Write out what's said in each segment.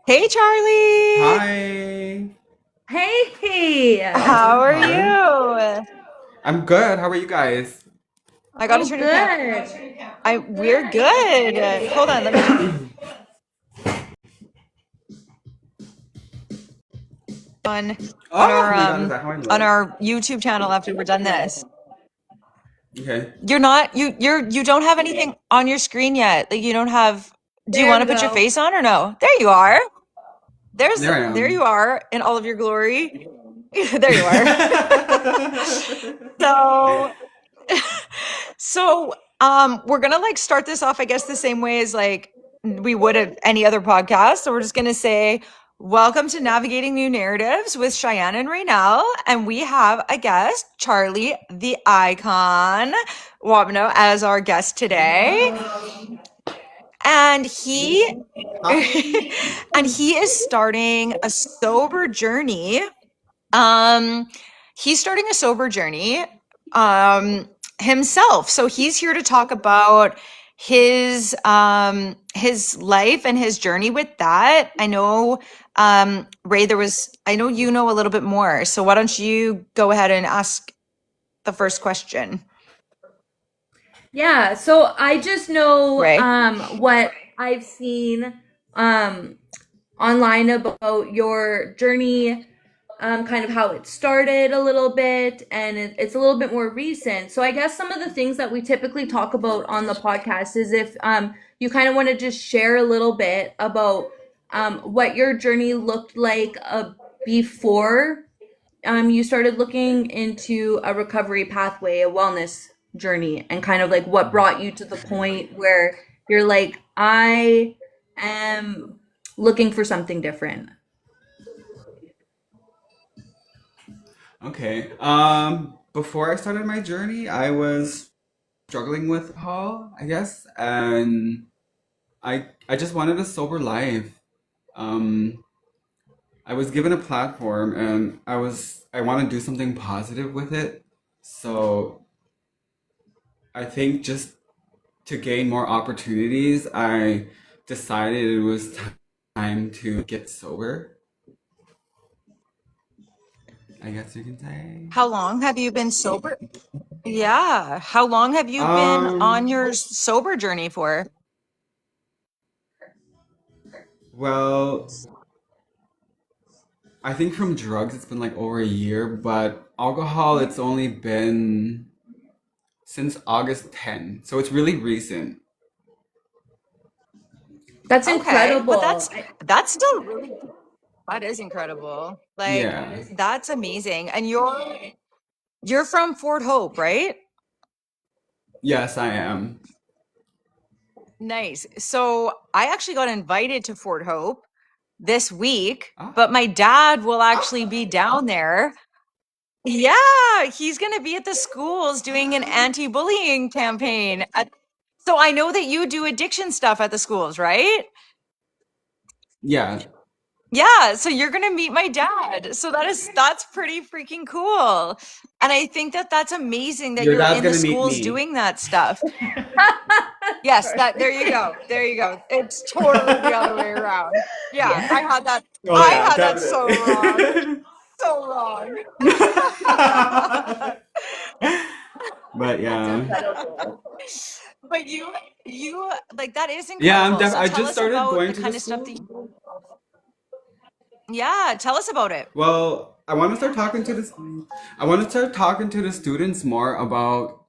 Hey, Charlie. Hi. Hey, How are Hi. you? I'm good. How are you guys? I gotta oh turn your camera. good. We're good. Hold on, let me on on Oh our my God, is um that how I on look? our YouTube channel after we're done this. Okay. You're not you don't have anything on your screen yet. Like you don't have. Do you There want to we put your go. face on or no? There you are. There I There you am. are in all of your glory. There you are. So we're gonna like start this off, I guess, the same way as like we would have any other podcast. So we're just gonna say, welcome to Navigating New Narratives with Cheyenne and Raynell. And we have a guest, Charlie the Icon Wabno, as our guest today. And he Hi. and he is starting a sober journey. Um, he's starting a sober journey um himself. So he's here to talk about his life and his journey with that. I know Ray, I know you know a little bit more. So why don't you go ahead and ask the first question, Yeah, so I just know Ray? what I've seen um online about your journey, kind of how it started a little bit, and it's a little bit more recent. So I guess some of the things that we typically talk about on the podcast is if you kind of want to just share a little bit about what your journey looked like before you started looking into a recovery pathway, a wellness journey, and kind of like what brought you to the point where you're like, I am looking for something different. Okay. Before I started my journey, I was struggling with alcohol, I guess, and I just wanted a sober life. Um, I was given a platform, and I want to do something positive with it. So I think just to gain more opportunities, I decided it was time to get sober, I guess you can say. How long have you been sober? Yeah. How long have you been on Um, your sober journey for? well, I think from drugs it's been like over a year, but alcohol it's only been since August 10. So it's really recent. That's Okay, but incredible. that's still really, that is incredible. Like Yeah. that's amazing. And you're from Fort Hope, right? Yes, I am. Nice. So I actually got invited to Fort Hope this week, Ah, but my dad will actually be down there. Yeah, he's going to be at the schools doing an anti-bullying campaign. So I know that you do addiction stuff at the schools, right? yeah. Yeah, so you're gonna meet my dad. So that's pretty freaking cool. And I think that that's amazing that Your you're dad's in the gonna meet schools me. doing that stuff. Yes, that there you go. There you go. It's totally the other way around. Yeah, Yeah. Oh I yeah, had that so wrong. definitely. So wrong. But That's yeah. incredible. But you like that is Yeah, incredible. So I tell just us started about going the to the kind of stuff that school. yeah, tell us about it. Well, I want to start talking to the students more about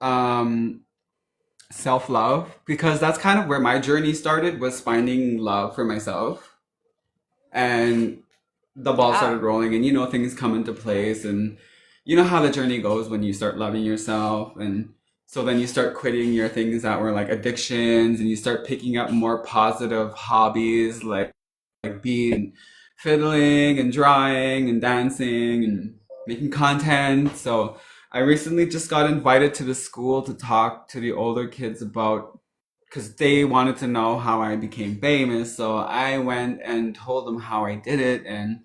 self-love because that's kind of where my journey started was finding love for myself. And the ball Yeah. started rolling and things come into place and you know how the journey goes when you start loving yourself and so then you start quitting your things that were like addictions and you start picking up more positive hobbies like being fiddling and drawing and dancing and making content. So I recently just got invited to the school to talk to the older kids about because they wanted to know how I became famous. So I went and told them how I did it. And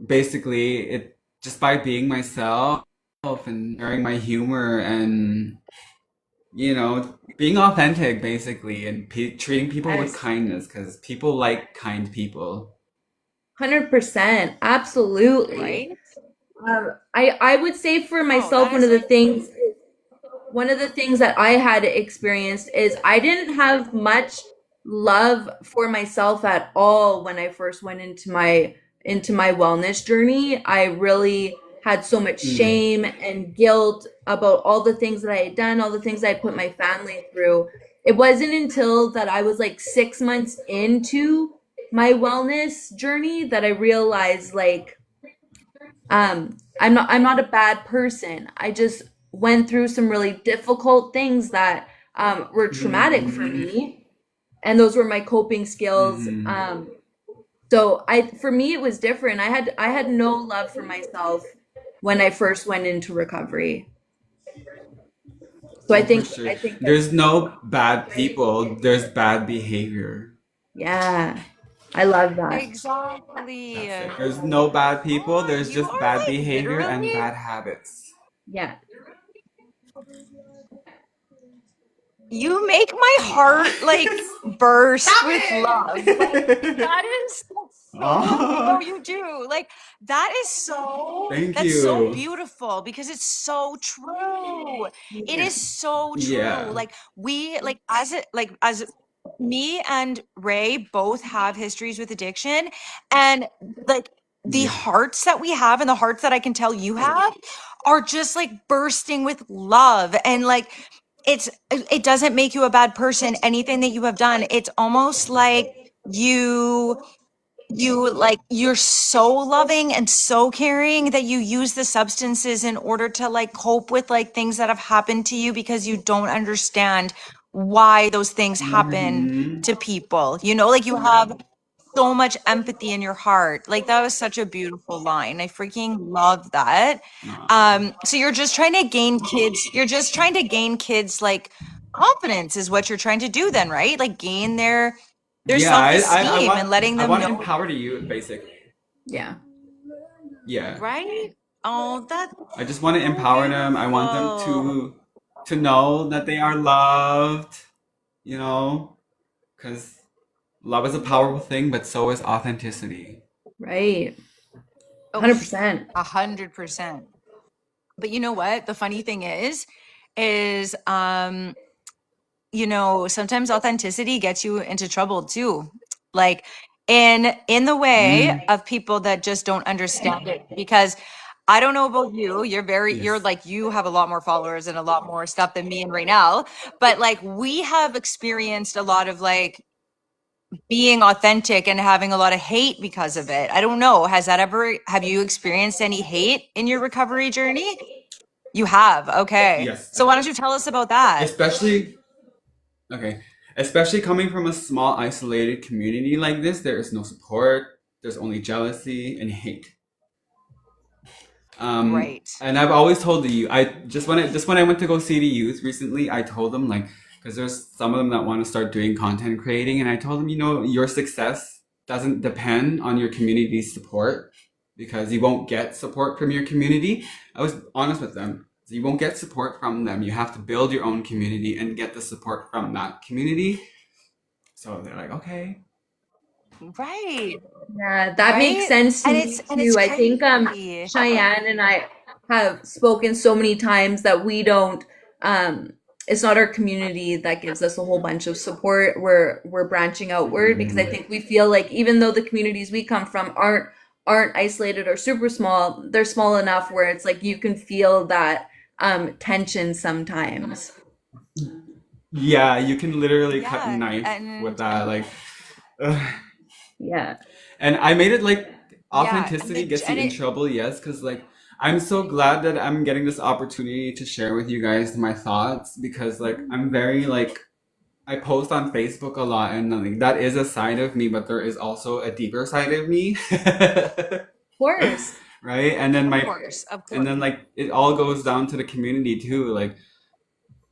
basically, it just by being myself and sharing my humor and you know, being authentic basically and treating people with Yes. kindness because people like kind people. 100%. Absolutely. right? I would say for Oh, myself, that is like, one of the things that I had experienced is I didn't have much love for myself at all when I first went into my wellness journey. I really had so much Mm. shame and guilt about all the things that I had done, all the things I put my family through. It wasn't until that I was like 6 months into my wellness journey that I realized like I'm not a bad person. I just went through some really difficult things that were traumatic for Mm. me, and those were my coping skills. Mm-hmm. So I for me it was different. I had no love for myself when I first went into recovery. So Oh, for sure. I think that's There's no bad people, there's bad behavior. yeah. I love that. exactly. That's it. There's no bad people, Oh, there's you just are bad like behavior and literally, bad habits. Yeah. you make my heart like burst Stop with love. Like, it! that is that's so, no, Oh, you do. Like, that is so, thank that's so you. beautiful because it's so true. It Yeah. is so true. Yeah. Like, we, like, as me and Ray both have histories with addiction, and like, the Yeah. hearts that we have and the hearts that I can tell you have are just like bursting with love. And like, it doesn't make you a bad person, anything that you have done. It's almost like you you're so loving and so caring that you use the substances in order to like cope with like things that have happened to you because you don't understand why those things happen Mm-hmm. to people. You know, like you have so much empathy in your heart. Like that was such a beautiful line. I freaking love that. Aw. So you're just trying to gain kids, you're just trying to gain kids like confidence is what you're trying to do then, right? Like gain their Yeah, self-esteem and letting I them want to know, empower the youth basically. Yeah. Yeah. right? Oh, that's I just want to so empower them. I want them beautiful. to know that they are loved, you know, because love is a powerful thing, but so is authenticity. Right. Oh, 100%. 100%. But you know what? The funny thing is, you know, sometimes authenticity gets you into trouble too. Like in the way Mm, of people that just don't understand it. Because I don't know about you, you're yes. like, you have a lot more followers and a lot more stuff than me and Raynell. But like, we have experienced a lot of like being authentic and having a lot of hate because of it. I don't know. Have you experienced any hate in your recovery journey? You have. Okay. Yes. So why don't you tell us about that? Especially, okay. Especially coming from a small, isolated community like this, there is no support. There's only jealousy and hate. Right. And I've always told you, just when I went to go see the youth recently, I told them like, because there's some of them that want to start doing content creating, and I told them, you know, your success doesn't depend on your community's support because you won't get support from your community. I was honest with them. So you won't get support from them. You have to build your own community and get the support from that community. So they're like, okay. Right. Yeah, that makes Right. sense to me And it's too. I think crazy. Cheyenne and I have spoken so many times that we don't um it's not our community that gives us a whole bunch of support. We're branching outward because I Mm, think we feel like even though the communities we come from aren't isolated or super small, they're small enough where it's like you can feel that tension sometimes. yeah, you can literally cut Yeah. knife with that. Like, ugh. Yeah. And I made it like Yeah. authenticity gets you And in it, trouble, yes, because like I'm so glad that I'm getting this opportunity to share with you guys my thoughts because like I'm very like I post on Facebook a lot and like that is a side of me, but there is also a deeper side of me. Of course. Right? of course, of And course. then like it all goes down to the community too. Like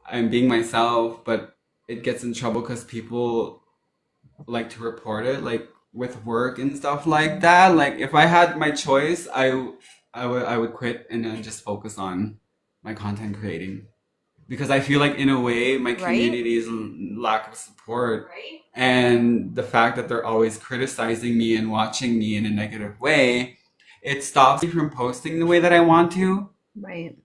I'm being myself, but it gets in trouble because people like to report it like with work and stuff like that. Like if I had my choice, I would quit and then just focus on my content creating. because I feel like in a way my Right? community's lack of support and the fact that they're always criticizing me and watching me in a negative way, it stops me from posting the way that I want to. Right.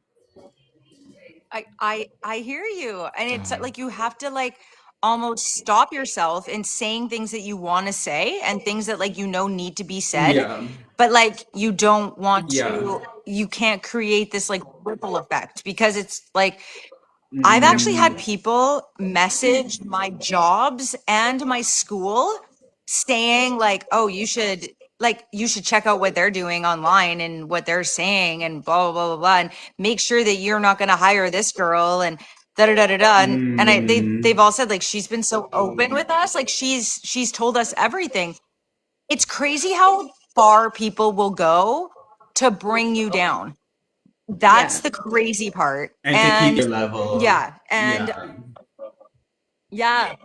I hear you. And it's Uh, like you have to like almost stop yourself in saying things that you want to say and things that like need to be said, yeah, but like you don't want yeah. to, you can't create this like ripple effect because it's like I've actually Mm, had people message my jobs and my school saying like, "Oh, you should check out what they're doing online and what they're saying and blah blah blah blah, blah and make sure that you're not going to hire this girl and da da da da da." And they've mm, all said like she's been so open with us, like she's told us everything. It's crazy how far people will go to bring you down. That's Yeah. the crazy part. and to keep And your level. yeah, and Yeah. yeah,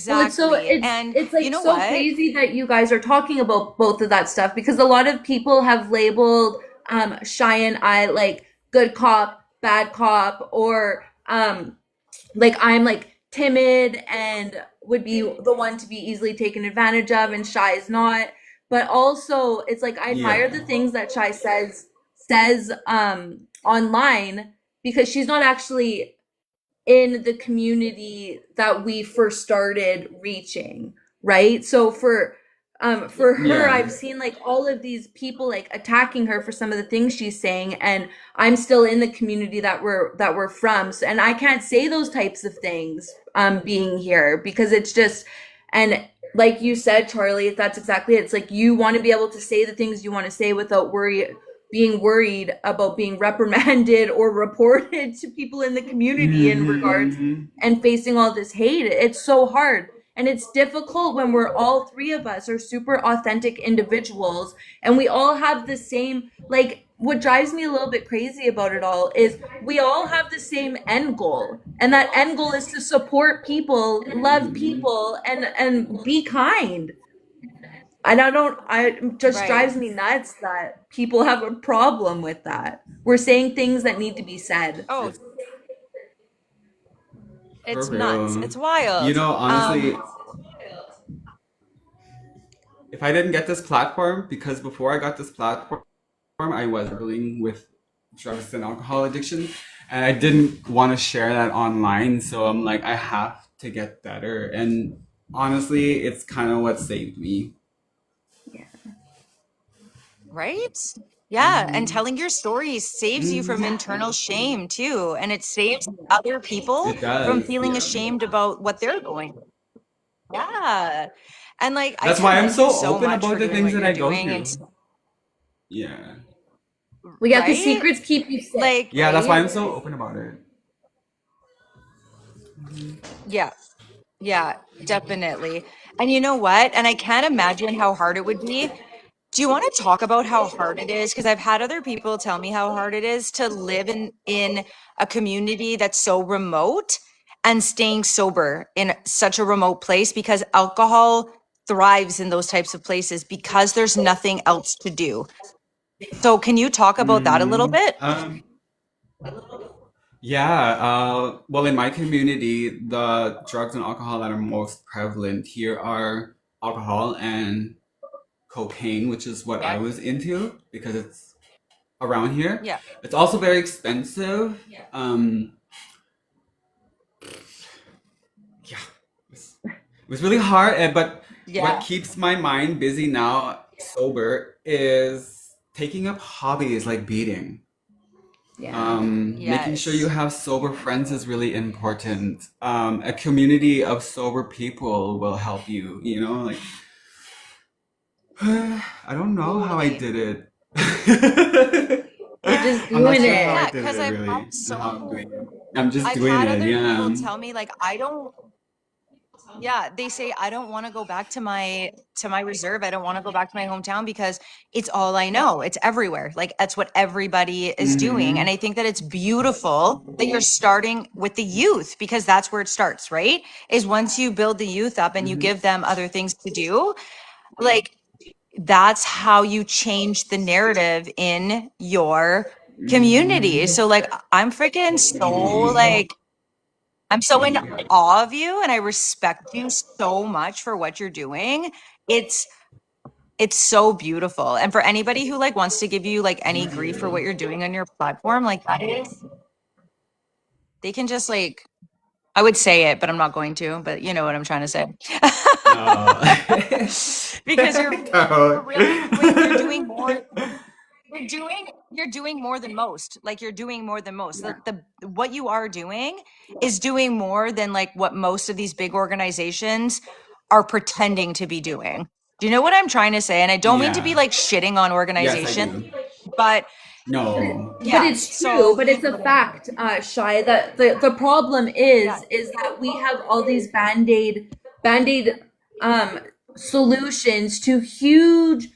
Well, it's so exactly. And it's you like know so what? crazy that you guys are talking about both of that stuff because a lot of people have labeled Shy and I like good cop, bad cop, or like I'm like timid and would be the one to be easily taken advantage of and Shy is not. But also it's like I admire Yeah. the things that Shy says online because she's not actually in the community that we first started reaching, right? So for her, Yeah. I've seen like all of these people like attacking her for some of the things she's saying, and I'm still in the community that we're from. So, and I can't say those types of things being here because it's just and like you said, Charlie, that's exactly it. It's like you want to be able to say the things you want to say without being worried about being reprimanded or reported to people in the community in regards Hmm. and facing all this hate. It's so hard. And it's difficult when we're all three of us are super authentic individuals and we all have the same, like, what drives me a little bit crazy about it all is we all have the same end goal. And that end goal is to support people, love people, and be kind. And I it just Right. drives me nuts that people have a problem with that. We're saying things that need to be said. Oh, It's for it's nuts. real. It's You wild. know, honestly, if I didn't get this platform, because before I got this platform, I was struggling with drugs and alcohol addiction, and I didn't want to share that online. So I'm like, I have to get better. And honestly, it's kind of what saved me. Yeah. Right? Yeah, and Hmm. telling your stories saves you from Hmm. internal shame too, and it saves other people It from does, feeling yeah. ashamed about what they're going through. Yeah. And like I That's why I'm commend you so so open much about for the doing things what that you're I go doing and through. Yeah. Well, yeah, because right? secrets keep you sick. Like Yeah, that's why I'm so open about it. yeah. Yeah, definitely. And you know what? And I can't imagine how hard it would be. Do you want to talk about how hard it is? Because I've had other people tell me how hard it is to live in a community that's so remote and staying sober in such a remote place because alcohol thrives in those types of places because there's nothing else to do. So can you talk about that a little Hmm. bit? Yeah, well, in my community, the drugs and alcohol that are most prevalent here are alcohol and cocaine, which is what I Yeah. was into because it's around here. Yeah. It's also very expensive. Um, yeah, it was really hard, but what Yeah. keeps my mind busy now, sober, is taking up hobbies like beading. Yeah. Making sure you Yes. have sober friends is really important. A community of sober people will help you, you know, like I don't know how I Totally. did it. You're just I'm not doing sure how I Yeah, it. did because it I've really, had and how I'm doing so it. I'm just I've doing had it, other yeah. people tell me like I don't yeah, they say I don't want to go back to my reserve. I don't want to go back to my hometown because it's all I know. It's everywhere. Like that's what everybody is doing. And Mm-hmm. I think that it's beautiful that you're starting with the youth because that's where it starts, right? Is once you build the youth up and you Mm-hmm. give them other things to do, like that's how you change the narrative in your community. Mm-hmm. So like I'm freaking so Mm-hmm. like I'm so in awe of you and I respect you so much for what you're doing. It's it's so beautiful. And for anybody who like wants to give you like any Thank grief for what you. you're doing on your platform, like that is they can just like I would say it, but I'm not going to, but you know what I'm trying to say. No. Because you're Don't. really doing you're doing more you're doing more than most. Like you're doing more than most. The what you are doing is doing more than like what most of these big organizations are pretending to be doing. Do you know what I'm trying to say? And I don't mean to be Yeah. like shitting on Yes, I organizations, do. but No. But yeah, it's true, so but it's a fact, Shy, that the problem yeah. is that we have all these band-aid um solutions to huge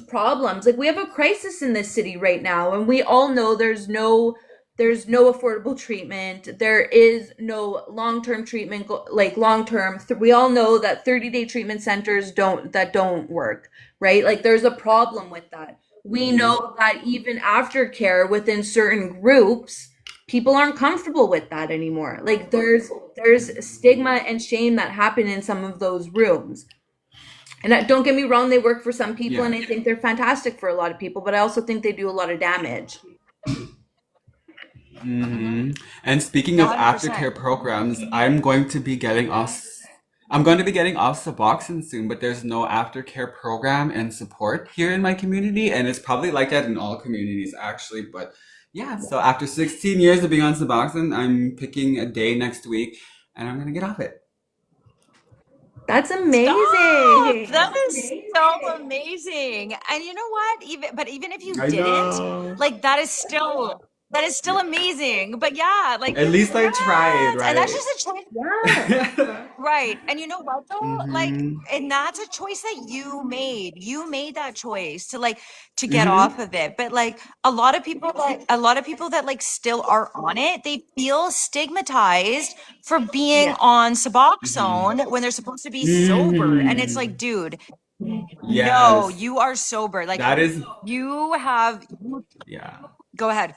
problems. Like we have a crisis in this city right now, and we all know there's no affordable treatment. There is no long-term treatment, like long-term. We all know that 30-day treatment centers don't work, right? Like there's a problem with that. We know that even aftercare within certain groups, people aren't comfortable with that anymore. Like there's stigma and shame that happen in some of those rooms. And don't get me wrong, they work for some people, Yeah. and I think they're fantastic for a lot of people, but I also think they do a lot of damage. And speaking of 100%. aftercare programs, I'm going to be getting off Suboxone soon, but there's no aftercare program and support here in my community, and it's probably like that in all communities actually. But yeah, so after 16 years of being on Suboxone, I'm picking a day next week, and I'm gonna get off it. That's Stop! That amazing. is so amazing. And you know what? Even if you I didn't, know. like that is still Yeah. amazing. But yeah, like At least I tried, congrats. And that's right? just a choice. Yeah. Right. And you know what though? Like, Mm-hmm. and that's a choice that you made. You made that choice to like to get off Mm-hmm. of it. But like a lot of people that like still are on it, they feel stigmatized for being Yeah. on Mm-hmm. Suboxone when they're supposed to be sober. And it's like, Mm-hmm. dude, no, Yes. you are sober. Like That is, you have yeah. go ahead.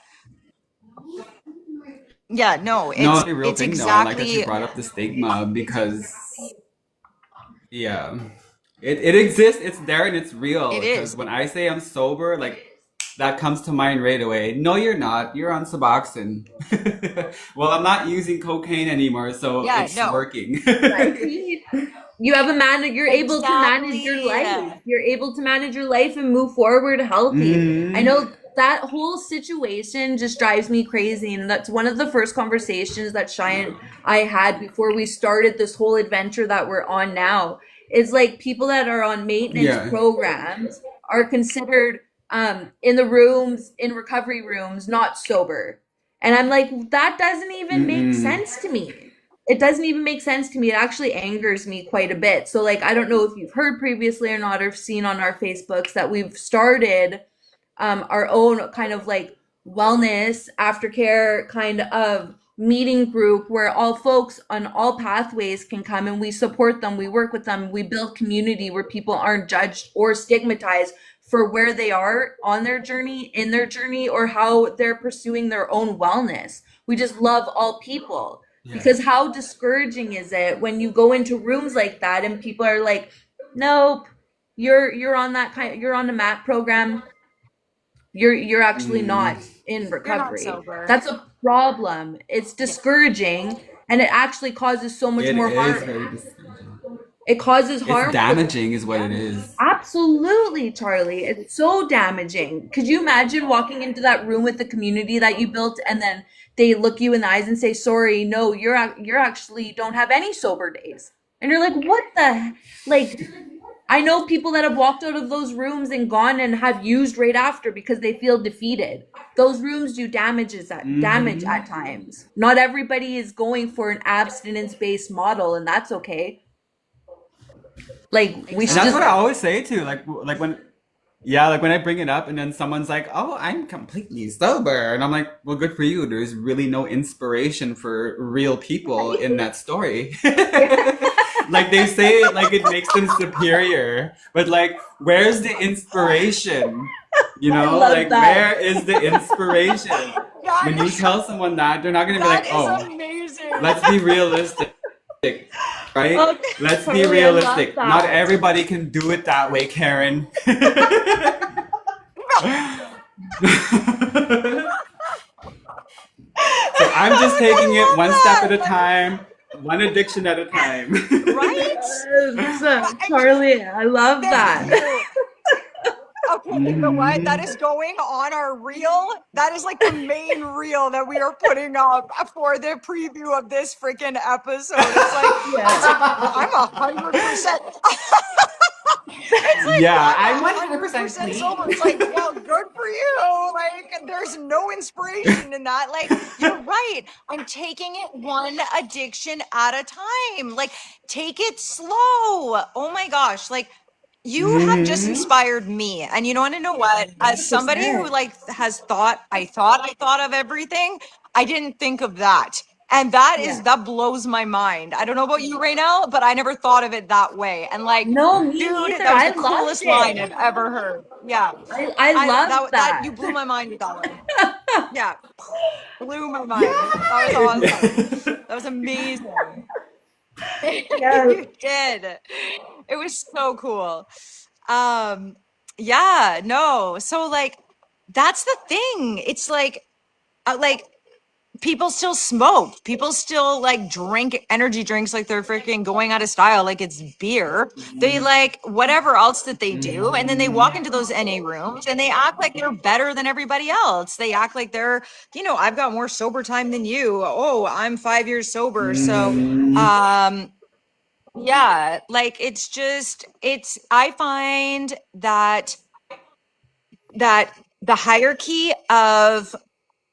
Yeah, no, No, it's a real it's thing though. I like that you exactly brought up the stigma because, yeah, it exists. It's there and it's real. it Because is. when I say I'm sober, like that comes to mind right away. No, you're not. You're on Suboxone. Well, I'm not using cocaine anymore, so Yeah, it's no. working. Right? You have a man, you're able to manage your Exactly. life. You're able to manage your life and move forward healthy. I Hmm. know that whole situation just drives me crazy. And that's one of the first conversations that Cheyenne and I had before we started this whole adventure that we're on now. Is like people that are on maintenance Yeah. programs are considered in the rooms, in recovery rooms, not sober. And I'm like, that doesn't even make Mm-mm. sense to me. It doesn't even make sense to me. It actually angers me quite a bit. So, like, I don't know if you've heard previously or not, or seen on our Facebooks that we've started our own kind of like wellness aftercare kind of meeting group where all folks on all pathways can come and we support them, we work with them, we build community where people aren't judged or stigmatized for where they are on their journey, in their journey, or how they're pursuing their own wellness. We just love all people. Yeah. Because how discouraging is it when you go into rooms like that and people are like, nope, you're on that kind, you're on a MAP program, you're actually Mm. not in You're not recovery. sober. That's a problem. It's Yeah. discouraging, and it actually causes so much It more is harm. very discouraging. It causes It's harm for the. damaging, is what Yeah. it is. Absolutely, Charlie. It's so damaging. Could you imagine walking into that room with the community that you built and then they look you in the eyes and say, "Sorry, no, you're actually don't have any sober days." And you're like, "What the like I know people that have walked out of those rooms and gone and have used right after because they feel defeated. Those rooms do damage Hmm. at times. Not everybody is going for an abstinence-based model, and that's okay. Like we And should that's just what I always say too. Like when, yeah, like when I bring it up, and then someone's like, "Oh, I'm completely sober," and I'm like, "Well, good for you. There's really no inspiration for real people in that story." Like they say it like it makes them superior, but like, where's the inspiration? You I know, love like that. where is the inspiration? Yeah, when you tell someone that, they're not gonna be that like, is oh, amazing. let's be realistic, right? Oh, Let's be Charlie, I love realistic. Not that. everybody can do it that way, Karen. So I'm just taking it I one step love at a that. time, one addiction at a time. Right? Yes, I mean, Charlie, I love thank that. you. Okay, you know what? That is Mhm. going on our reel. That is like the main reel that we are putting up for the preview of this freaking episode. It's like Yes. I'm 100%. It's like Yeah, I'm I'm a 100% 100% sober. It's clean. like, well, good for you. Like, there's no inspiration in that. Like, you're right. I'm taking it one addiction at a time. Like, take it slow. Oh my gosh. Like, you have just Hmm. inspired me. And you want to know what? As somebody who 100%. like has thought of everything, I didn't think of that. And that blows my mind. I don't know about you right now, but I never thought of it that way. And like, No, me dude, neither. that was I the loved coolest line it. I've ever heard. Yeah. I I loved that that. you blew my mind with that one. Yeah. Blew my mind. That was awesome. Yeah. That was amazing. Yes. You did. It was so cool. Um, yeah, no. So like that's the thing. It's like people still smoke. People still like drink energy drinks like they're freaking going out of style, like it's beer. They like whatever else that they do. And then they walk into those NA rooms and they act like they're better than everybody else. They act like they're, I've got more sober time than you. Oh, I'm 5 years sober. So, Mhm. um, yeah, like I find that the hierarchy of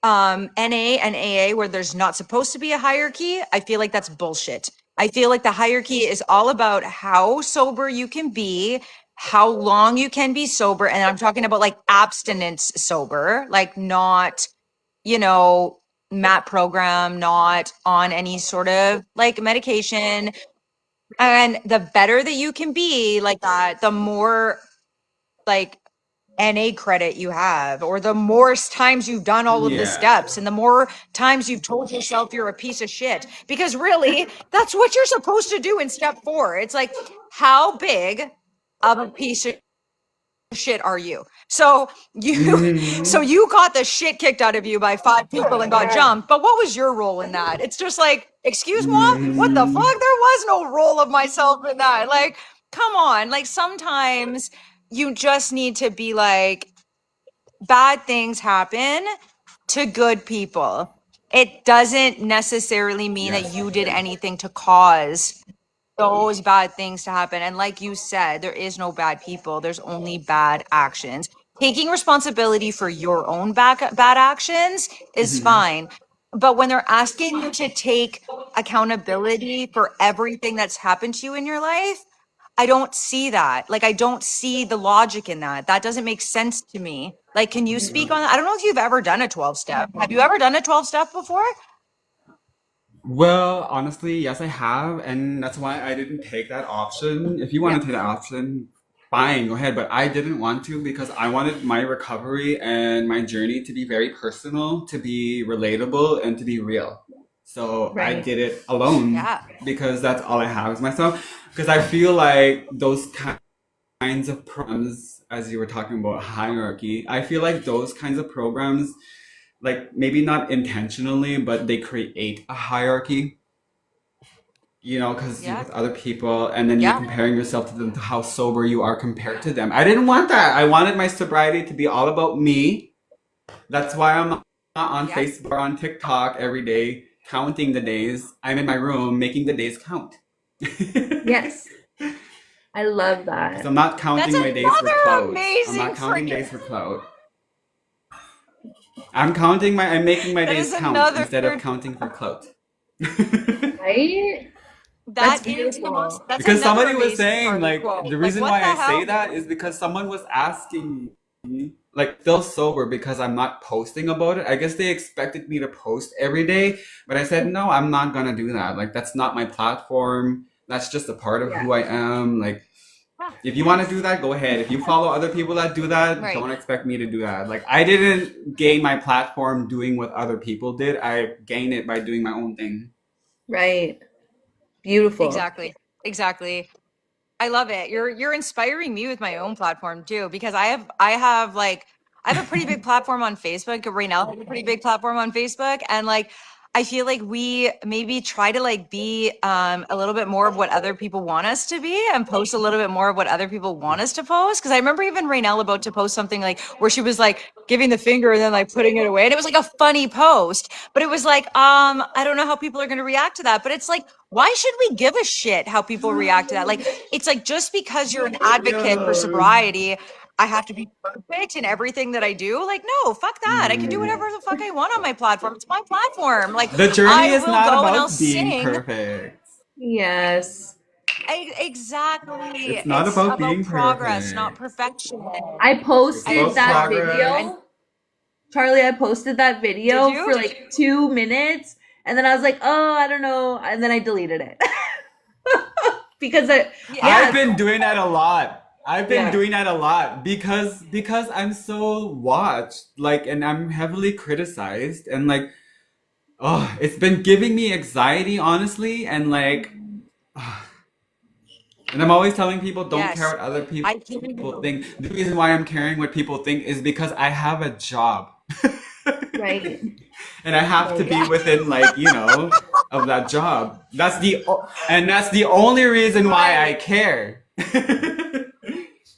NA and AA where there's not supposed to be a hierarchy, I feel like that's bullshit. I feel like the hierarchy is all about how sober you can be, how long you can be sober. And I'm talking about like abstinence sober, like not, you know, MAT program, not on any sort of like medication. And the better that you can be like that, the more like NA credit you have, or the more times you've done all of the Yeah. steps, and the more times you've told yourself you're a piece of shit. Because really, that's what you're supposed to do in step 4. It's like, how big of a piece of shit are you? So you so Hmm. you got the shit kicked out of you by 5 people and got Yes. jumped. But what was your role in that? It's just like, excuse moi, what the fuck? Hmm. There was no role of myself in that. Like, come on. Like sometimes you just need to be like, bad things happen to good people. It doesn't necessarily mean that Yes. you did anything to cause those bad things to happen. And like you said, there is no bad people, there's only bad actions. Taking responsibility for your own bad actions is Hmm. fine. But when they're asking you to take accountability for everything that's happened to you in your life, I don't see that. Like, I don't see the logic in that. That doesn't make sense to me. Like, can you speak on that? I don't know if you've ever done a 12 step. Have you ever done a 12 step before? Well, honestly, yes, I have, and that's why I didn't take that option. If you want Yeah. to take that option, fine, go ahead. But I didn't want to because I wanted my recovery and my journey to be very personal, to be relatable, and to be real. So I Right. did it alone Yeah. because that's all I have is myself. Because I feel like those kinds of programs, as you were talking about hierarchy, I feel like those kinds of programs, like maybe not intentionally, but they create a hierarchy, because you're Yeah. with other people and then you're Yeah. comparing yourself to them, to how sober you are compared to them. I didn't want that. I wanted my sobriety to be all about me. That's why I'm not on Yeah. Facebook or on TikTok every day counting the days. I'm in my room making the days count. Yes. I love Because that. I'm not That's counting my days for another clout. I'm amazing not counting freaking. days for clout. I'm making my That days is count another. instead of counting for clout. Right? That's That is the most. beautiful. That's Because another somebody was amazing saying, Carly like, quote. the Like, reason what why the I say hell? that is because someone was asking me, like, still sober because I'm not posting about it. I guess they expected me to post every day, but I said, no, I'm not gonna do that. Like, that's not my platform. That's just a part of Yeah. who I am. Like, If you want to do that, go ahead. If you follow other people that do that, Right. don't expect me to do that. Like, I didn't gain my platform doing what other people did. I gained it by doing my own thing. Right. Beautiful. Exactly. Exactly. I love it. You're inspiring me with my own platform too, because I have like I have a pretty big platform on Facebook. Right now, I have a pretty big platform on Facebook, and like I feel like we maybe try to like be a little bit more of what other people want us to be, and post a little bit more of what other people want us to post. Because I remember even Raynell about to post something like where she was like giving the finger and then like putting it away, and it was like a funny post, but it was like I don't know how people are going to react to that, but it's like why should we give a shit how people react to that? Like, it's like just because you're an advocate for Yeah. sobriety, I have to be perfect in everything that I do. Like, no, fuck that. I can do Mm. whatever the fuck I want on my platform. It's my platform. Like, The journey I is will not go and I'll about being sing. perfect. Yes. Exactly. It's not It's about about being progress, not perfect. perfection. I It's posted And about that so, progress. and video. Charlie, I posted that did video you? for like 2 minutes and then I was like, oh, I don't know. And then I deleted it. Because I've Yeah. been doing that a lot. I've been yeah, doing that a lot because I'm so watched, like, and I'm heavily criticized, and like, oh, it's been giving me anxiety, honestly, and like, and I'm always telling people don't care Yes. what other I hear people you. think. The reason why I'm caring what people think is because I have a job. right. And I have to Right. be Yeah. within, like, of that job. And that's the only reason why I Right. care.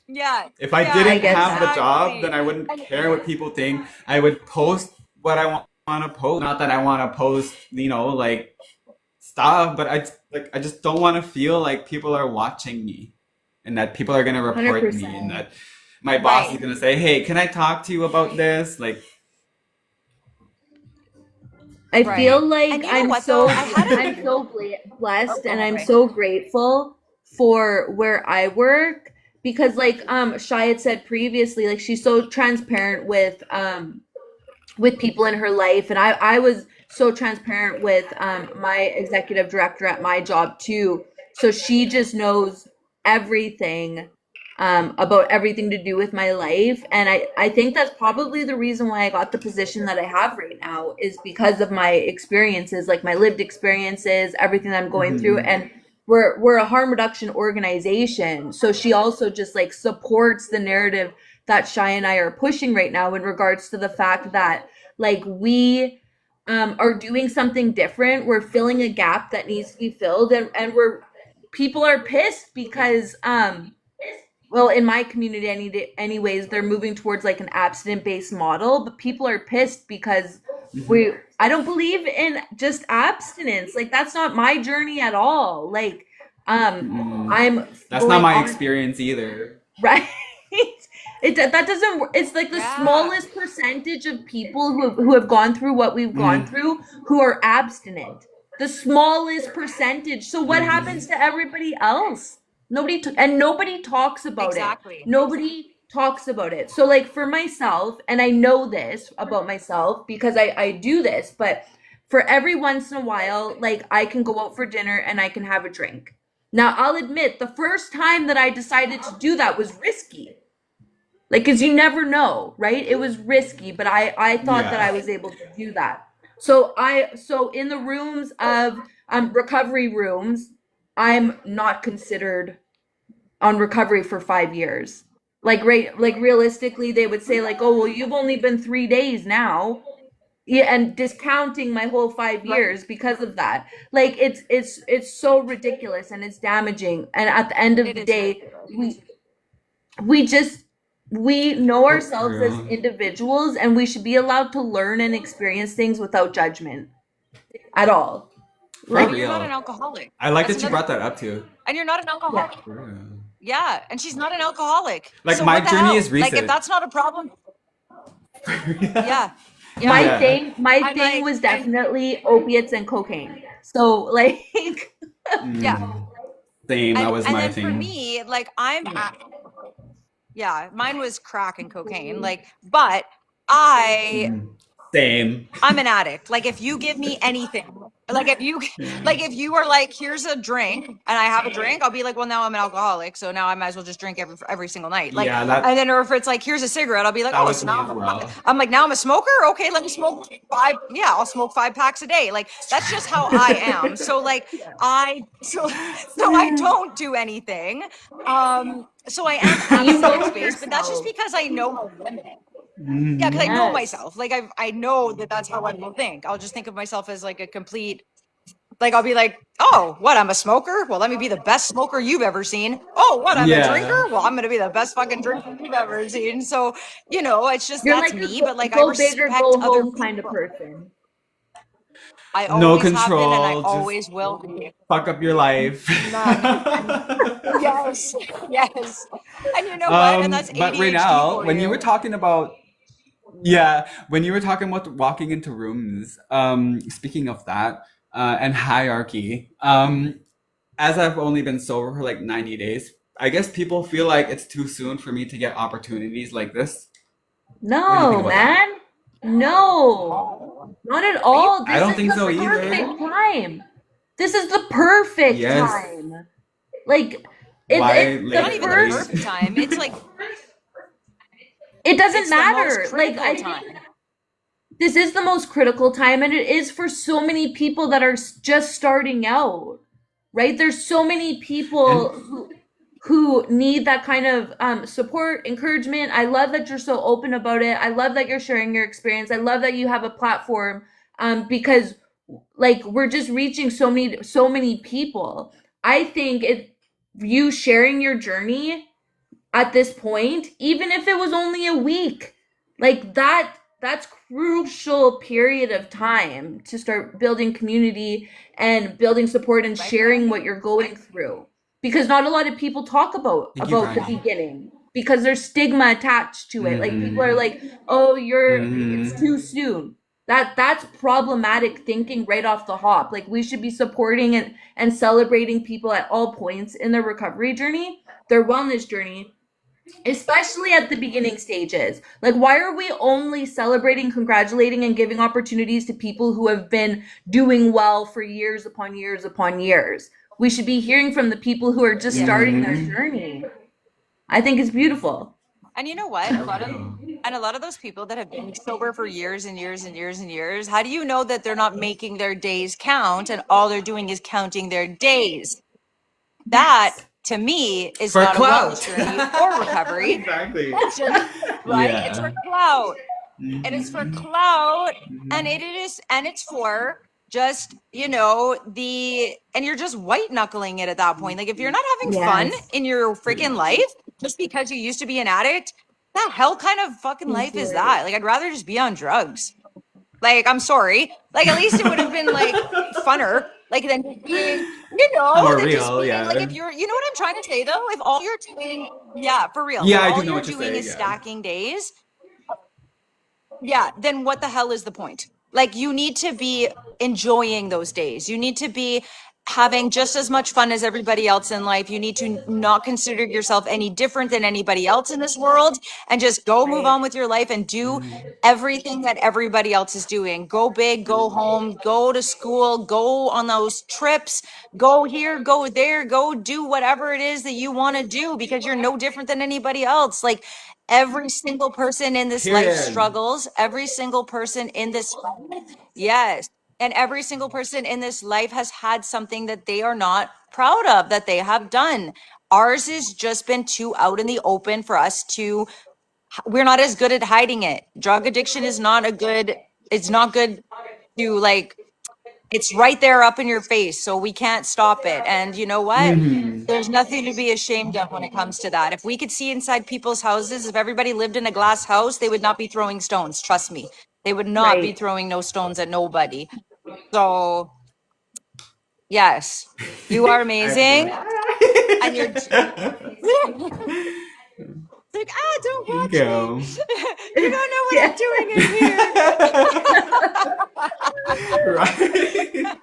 Yeah. If I Yeah. I didn't get have the that. job, then Exactly. I wouldn't And care what people think. I would post what I want to post. Not that I want to post, like stuff, but I just don't want to feel like people are watching me and that people are going to report me and 100%. that my boss is right. going to say, "Hey, can I talk to you about this?" Like, I feel Right. like And you know what though? I'm so Oh, blessed go and ahead, I'm Ray. so grateful for where I work because like Shai had said previously, like she's so transparent with people in her life, and I was so transparent with my executive director at my job too, so she just knows everything about everything to do with my life, and I think that's probably the reason why I got the position that I have right now is because of my experiences, like my lived experiences, everything that I'm going through, mhm, and we're a harm reduction organization, so she also just like supports the narrative that Shai and I are pushing right now in regards to the fact that like we are doing something different. We're filling a gap that needs to be filled, and we're people are pissed because well in my community anyways they're moving towards like an abstinent based model, but people are pissed because mhm, we I don't believe in just abstinence. Like that's not my journey at all. Like mhm. I'm That's not going my on experience either. right. That doesn't it's like the Yeah. smallest percentage of people who have gone through what we've gone Mm, through who are abstinent, the smallest percentage. So what happens mhm, to everybody else? Nobody talks about it. Exactly. Nobody talks about it. So like for myself, and I know this about myself because I do this, but for every once in a while, like I can go out for dinner and I can have a drink. Now, I'll admit the first time that I decided to do that was risky. Like, cause you never know, right? It was risky, but I thought that I yeah. was able to do that. So in the rooms of recovery rooms, I'm not considered on recovery for 5 years. Like realistically, they would say like, oh well, you've only been 3 days now. Yeah, and discounting my whole 5 years because of that. Like it's so ridiculous and it's damaging. And at the end of It the is day, ridiculous. we just we know For ourselves as real. individuals and we should be allowed to learn and experience things without judgment at all. For And Like you're not an real. alcoholic. I like That's that you another brought that thing. up too. And you're not an yeah, alcoholic. For real. Yeah. And she's not an alcoholic. Like, So my what the journey hell? is Like, if recent. that's not a problem, Yeah. yeah. Yeah. my I'm thing like, was and definitely opiates and cocaine. So like yeah. Mm. Same, that was And my then for thing. me, like, yeah, mine was crack and cocaine. Like, but I Mm. Same. I'm an addict. Like if you give me anything, Like if you Yeah. like if you are like, here's a drink and I have a drink, I'll be like, well, now I'm an alcoholic, so now I might as well just drink every single night. Like, Yeah, and then or if it's like, here's a cigarette, I'll be like, that oh, was so me now as well. I'm like, now I'm a smoker. Okay, let me smoke five. Yeah, I'll smoke 5 packs a day. Like that's just how I am. So like so I don't do anything. So I am But at a you safe know space, but that's just yourself. because I know my limit. Yeah, because I Mhm. know Yes. myself. Like I know that that's how I will think. I'll just think of myself as like a complete, like I'll be like, oh, what? I'm a smoker. Well, let me be the best smoker you've ever seen. Oh, what? I'm a drinker. Yeah. Well, I'm gonna be the best fucking drinker you've ever seen. So it's just You're that's like a me. But like I go big or respect go other home kind of people. person. I No always have been, and I control, just always will be. fuck up your life. None. Yes, yes. And you know what? And that's But ADHD Raynell, for when you were you. talking about yeah, when you were talking about walking into rooms, speaking of that, and hierarchy, as I've only been sober for like 90 days, I guess people feel like it's too soon for me to get opportunities like this. What do you think No, about that? man. No. Not at Are you all. I This don't is think the so either. perfect time. This is the perfect Yes. time. Like Why it's the not later? even the first perfect time? It's like it doesn't it's the most matter. Like critical I think time. this is the most critical time and it is for so many people that are just starting out. Right? There's so many And people who need that kind of support, encouragement. I love that you're so open about it. I love that you're sharing your experience. I love that you have a platform because like we're just reaching so many people. I think it you sharing your journey at this point, even if it was only a week, like that's crucial period of time to start building community and building support and Right, Brian? sharing what you're going through. Because not a lot of people talk about thank you, about the Brian. beginning because there's stigma attached to it. Like people are Mm-hmm. like, "Oh, it's Mm-hmm. too soon." That's problematic thinking right off the hop. Like we should be supporting and celebrating people at all points in their recovery journey, their wellness journey, especially at the beginning stages. Like, why are we only celebrating, congratulating, and giving opportunities to people who have been doing well for years upon years upon years? We should be hearing from the people who are just Yeah. starting their Mm-hmm. journey. I think it's beautiful. And you know what? For real. A lot of those people that have been sober for years and years and years and years, how do you know that they're not making their days count and all they're doing is counting their days? That Yes. to me is For not a wellness clout. journey or recovery. Exactly. It's just right. It's for Yeah. clout. It is for Mm-hmm. clout, and Mm-hmm. it's for just the and you're just white knuckling it at that point. Like if you're not having fun Yes. in your freaking Yeah. life just because you used to be an addict, the hell kind of fucking life is Right. that? Like I'd rather just be on drugs. Like I'm sorry. Like at least it would have been like funner. Like than being, More than just real, being like yeah. if you're what I'm trying to say though, if all you're doing, yeah, for real. Yeah, If I do all know you're what you're doing saying, is yeah. stacking days, yeah, then what the hell is the point? Like you need to be enjoying those days. You need to be having just as much fun as everybody else in life. You need to not consider yourself any different than anybody else in this world and just go move Right. on with your life and do Mm-hmm. everything that everybody else is doing. Go big, go home, go to school, go on those trips, go here, go there, go do whatever it is that you want to do because you're no different than anybody else. Like every single person in this life Period. struggles. Every single person in this, yes. And every single person in this life has had something that they are not proud of, that they have done. Ours has just been too out in the open for us to, we're not as good at hiding it. Drug addiction is not a good, it's not good to like, it's right there up in your face, so we can't stop it. And you know what? Mm-hmm. There's nothing to be ashamed of when it comes to that. If we could see inside people's houses, if everybody lived in a glass house, they would not be throwing stones. Trust me. They would not be Right. throwing no stones at nobody. So, yes, you are amazing. And you're like, don't Thank watch me. you. You don't know what Yeah. I'm doing in here. Right?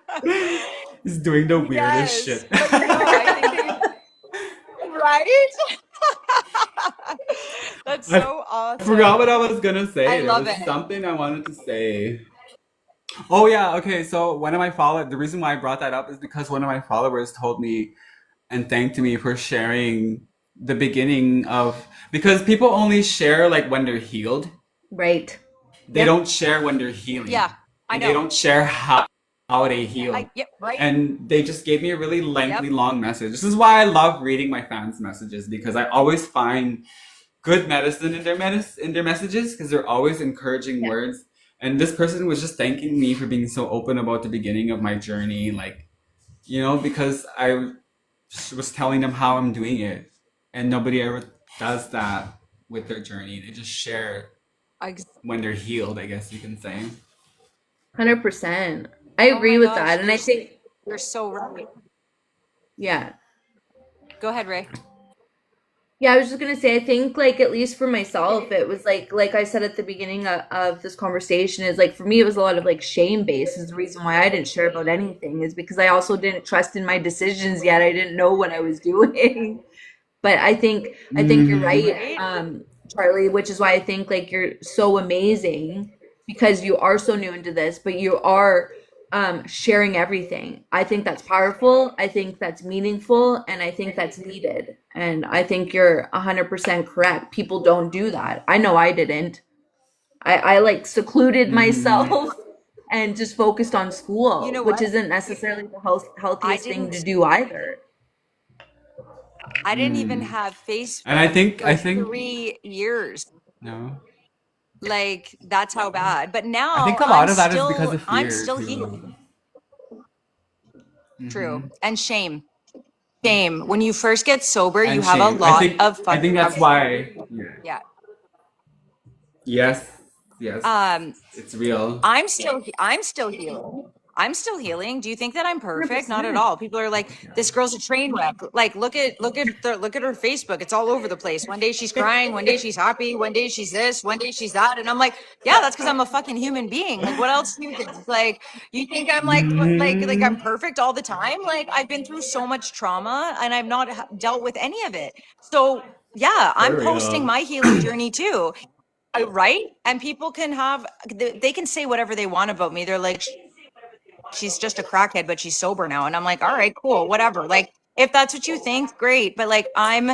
He's doing the weirdest Yes, shit. but no, I think right? That's I so forgot what awesome. I was gonna I say. There love was it. something I wanted to say. Oh yeah, okay. So one of my followers, the reason why I brought that up is because one of my followers told me and thanked me for sharing the beginning of, because people only share like when they're healed. Right. They Yep. don't share when they're Yeah, healing, I and they know. don't share how they heal. Yep, right. And they just gave me a really Yep. lengthy, long message. This is why I love reading my fans' messages, because I always find good medicine in their messages, because they're always encouraging Yeah. words. And this person was just thanking me for being so open about the beginning of my journey, like, because I was telling them how I'm doing it, and nobody ever does that with their journey. They just share Ex- when they're healed, I guess you can say. 100%. I Oh agree my with gosh, that. And I think, you're so right. yeah. Go ahead, Ray. Yeah, I was just gonna say, I think like at least for myself, it was like I said at the beginning of this conversation, is like for me it was a lot of like shame based. Is the reason why I didn't share about anything, is because I also didn't trust in my decisions yet. I didn't know what I was doing. But I think you're Mm-hmm. right, Right? Charlie, which is why I think like you're so amazing, because you are so new into this, but you are sharing everything. I think that's powerful. I think that's meaningful, and I think that's needed. And I think you're 100% correct. People don't do that. I know I didn't. I like secluded Mm-hmm. myself and just focused on You school, know which what? isn't necessarily the I healthiest thing to didn't do either. I didn't even Mm. have And I Facebook think for I think 3 years. no. Like that's how bad. But I think now a I'm lot of that is because still of I'm fear still too. healing. Mm-hmm. True. And shame. Shame. When you first get sober, you And have a shame. I lot think of I think fucking that's why. Yeah. yeah. Yes. Yes. Um It's real. I'm still healing. I'm still healing. Do you think that I'm perfect? Not at 100%. all. People are like, this girl's a train wreck. Like, look at her Facebook. It's all over the place. One day she's crying, one day she's happy, one day she's this, one day she's that. And I'm like, yeah, that's because I'm a fucking human being. Like, what else do you think? Like, you think I'm like I'm Mm-hmm. perfect all the time? Like, I've been through so much trauma and I've not dealt with any of it. So yeah, I'm For posting real. my healing journey too. Right? And people can have, they can say whatever they want about me. They're like, she's just a crackhead, but she's sober now. And I'm like, all right, cool, whatever. Like, if that's what you think, great. But like, I'm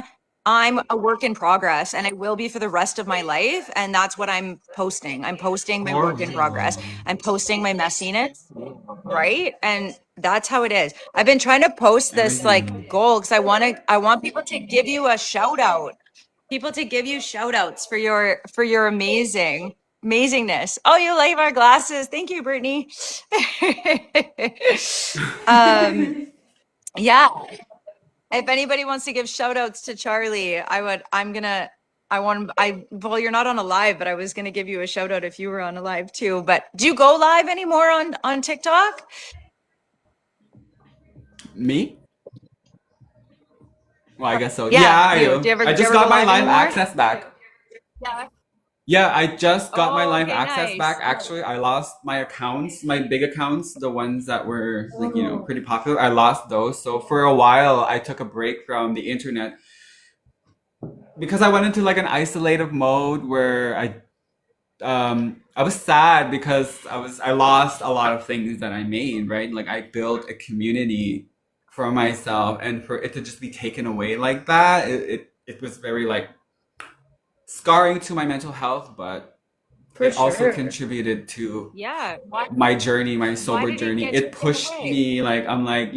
a work in progress and I will be for the rest of my life. And that's what I'm posting. I'm posting my For work in progress. real. I'm posting my messiness, right? And that's how it is. I've been trying to post this like Everything. goal because I want people to give you a shout out, people to give you shout outs for your amazingness. Oh, you like our glasses. Thank you, Brittany. um yeah, if anybody wants to give shout outs to Charlie, I want I well, you're not on a live, but I was gonna give you a shout out if you were on a live too. But do you go live anymore on TikTok? Me? Well, I guess so. Yeah, Yeah, I you. do. I Do you just ever go got my live live anymore? access back. Yeah. Yeah, I just got my Oh, live okay, access back. nice. Actually, I lost my accounts, my big accounts, the ones that were like, Oh, pretty popular. I lost those. So for a while, I took a break from the internet because I went into like an isolative mode where I was sad because I lost a lot of things that I made, right? Like I built a community for myself, and for it to just be taken away like that, it was very like scarring to my mental health, but for it also sure. contributed to Yeah. my journey, my Why sober did it journey. get It taken pushed away? me, like I'm like,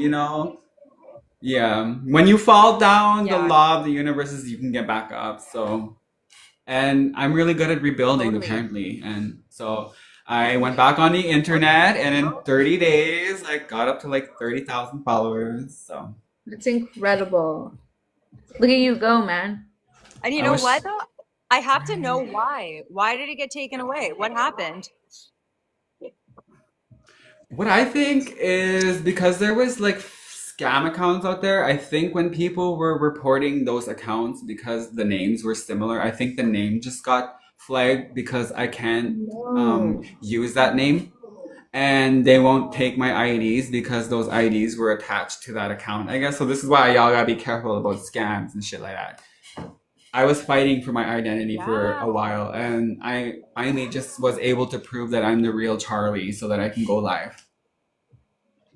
yeah, when you fall down, the Yeah, law of the universe is you can get back up. So, and I'm really good at rebuilding totally. apparently. And so I went back on the internet, and in 30 days, I got up to like 30,000 followers. So It's incredible. Look at you go, man. And you I know what wish. though? I have to know why. Why did it get taken away? What happened? What I think is because there was like scam accounts out there. I think when people were reporting those accounts because the names were similar, I think the name just got flagged because I can't No. use that name, and they won't take my IDs because those IDs were attached to that account. I guess so. This is why y'all gotta be careful about scams and shit like that. I was fighting for my identity for Yeah. a while, and I finally just was able to prove that I'm the real Charlie so that I can go live.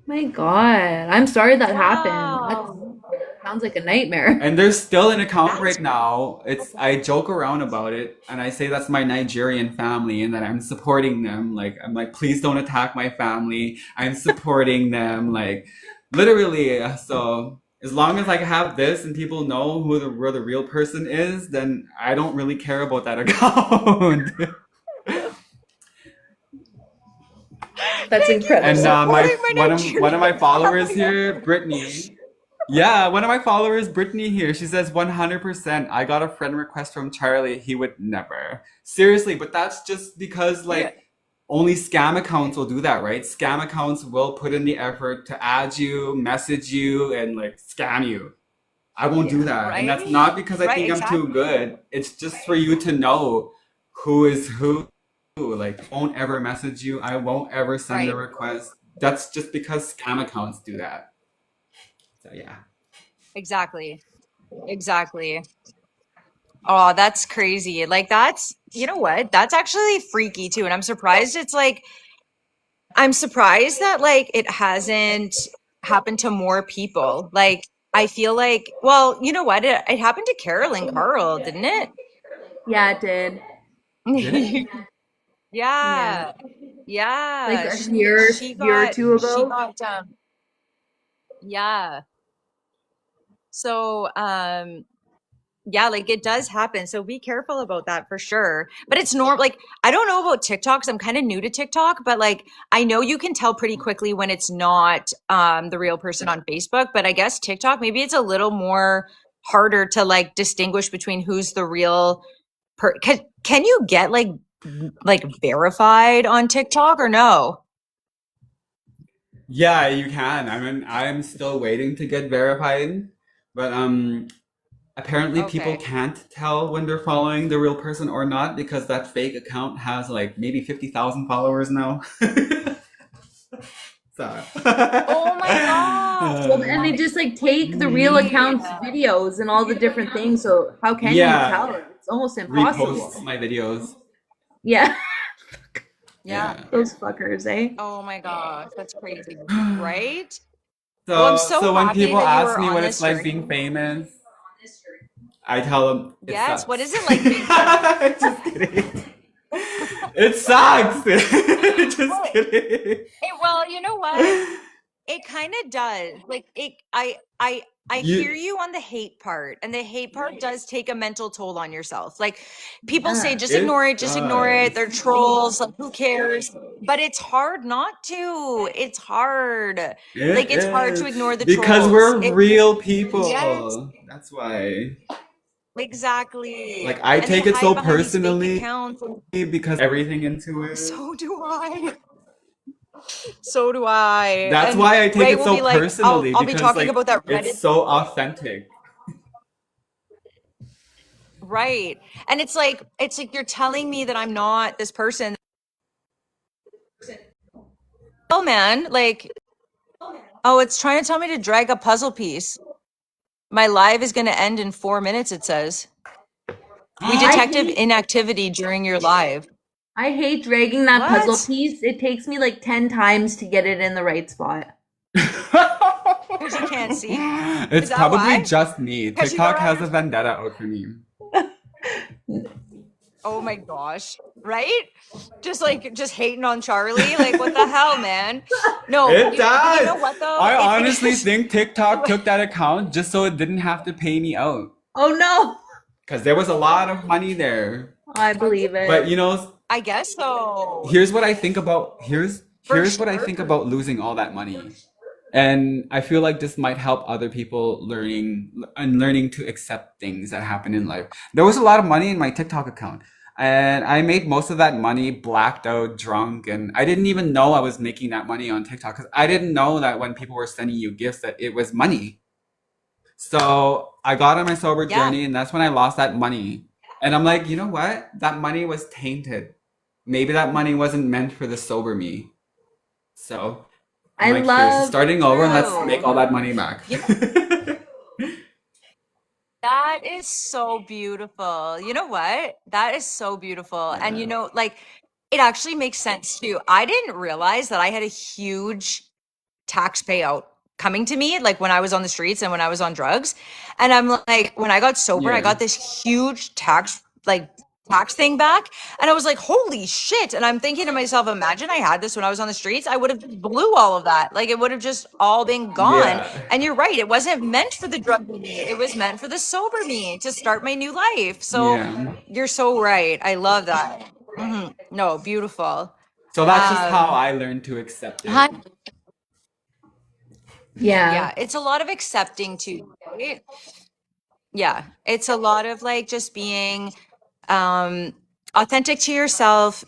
My God. I'm sorry that happened. That Wow. sounds like a nightmare. And there's still an account That's right now. It's I joke around about it and I say that's my Nigerian family and that I'm supporting them. Like I'm like, please don't attack my family. I'm supporting them. Like literally. So as long as I have this and people know where the real person is, then I don't really care about that account. That's thank you for And incredible. my supporting my one of Nigerian my followers family. here, Brittany. Yeah, one of my followers, Brittany here, she says 100%. I got a friend request from Charlie. He would never. Seriously, but that's just because Yeah. like only scam accounts will do that, right? Scam accounts will put in the effort to add you, message you, and like scam you. I won't do Yeah. that. And that's Right? not because I Right, think I'm too exactly. good. It's just for you to know who is who. Like, won't ever message you. I won't ever send a Right. request. That's just because scam accounts do that. So yeah. Exactly. Exactly. Oh, that's crazy. Like that's, you know what? That's actually freaky too. And I'm surprised it's like I'm surprised that like it hasn't happened to more people. Like I feel like, well, you know what? It happened to Carolyn Carl, didn't Yeah, it did. Did it? it? Yeah. Yeah. Like Yeah. a She year, she year or got two she ago. got yeah. So yeah, like it does happen. So be careful about that for sure. But it's normal. Like I don't know about TikTok 'cause I'm kind of new to TikTok, but like I know you can tell pretty quickly when it's not the real person on Facebook. But I guess TikTok maybe it's a little more harder to like distinguish between who's the real can you get like verified on TikTok or no? Yeah, you can. I mean, I'm still waiting to get verified, but apparently people Okay. can't tell when they're following the real person or not because that fake account has like maybe 50,000 followers now. So. Oh my gosh. Well, and they Uh, just like take the real Crazy. accounts videos and all the different things. So how can you yeah, tell? It's almost reposts impossible. my videos. Yeah, Yeah. Yeah. those fuckers, eh? Oh my gosh. That's crazy. Right? Well, I'm So, so so when happy people that you ask were me on what it's this like journey. being famous, I tell them it Yes. What sucks. is it like being famous? Just kidding. It sucks. Just Well, kidding. well, you know what? It kind of does. Like it I hear You, you on the hate part, and the hate part does take a mental toll on yourself. Like people say Yeah. just ignore it it, just ignore it. does. They're trolls, like who cares? But it's hard not to. It's hard. It Like it's hard to is. ignore the Because trolls. we're It real yes, people. That's why. exactly. Like, I And they take it so hide behind these fake personally accounts. And because everything into it. so do I. So do I. That's And why I take Ray it will so be like, personally I'll be because, talking like, about that it's Reddit. so authentic. Right. And it's like you're telling me that I'm not this person. Oh man, like, oh, it's trying to tell me to drag a puzzle piece. My live is going to end in 4 minutes, it says. We I detected hate inactivity during your live. I hate dragging that puzzle What? piece. It takes me like 10 times to get it in the right spot. Because you can't see? Is It's that probably why? just me. Because you don't TikTok has a understand. vendetta out for me. Oh my gosh. Right? Just hating on Charlie. Like, what the hell, man? No, It but you does. know what though? I honestly It think TikTok took that account just so it didn't have to pay me out. Oh no! Because there was a lot of money there. I believe But it. you know, I guess so. here's what I think about For here's what I sure. think about losing all that money. And I feel like this might help other people learning to accept things that happen in life. There was a lot of money in my TikTok account. And I made most of that money blacked out, drunk, and I didn't even know I was making that money on TikTok because I didn't know that when people were sending you gifts that it was money. So I got on my sober Yeah. journey, and that's when I lost that money. And I'm like, you know what? That money was tainted. Maybe that money wasn't meant for the sober me. So I'm I like, here's to love starting over, and let's make all True. that money back. Yeah. That is so beautiful. You know what? That is so beautiful. And Yeah. like it actually makes sense too. I didn't realize that I had a huge tax payout coming to me like when I was on the streets and when I was on drugs. And I'm like, when I got sober, I Yeah. got this huge tax thing back. And I was like, holy shit. And I'm thinking to myself, imagine I had this when I was on the streets. I would have just blew all of that. Like it would have just all been gone. Yeah. And you're right. It wasn't meant for the drug me. It was meant for the sober me to start my new life. So Yeah. you're so right. I love that. No, beautiful. So that's just how Um, I learned to accept it. hun- Yeah. yeah, it's a lot of accepting too, right? Yeah, it's a lot of like just being um authentic to yourself,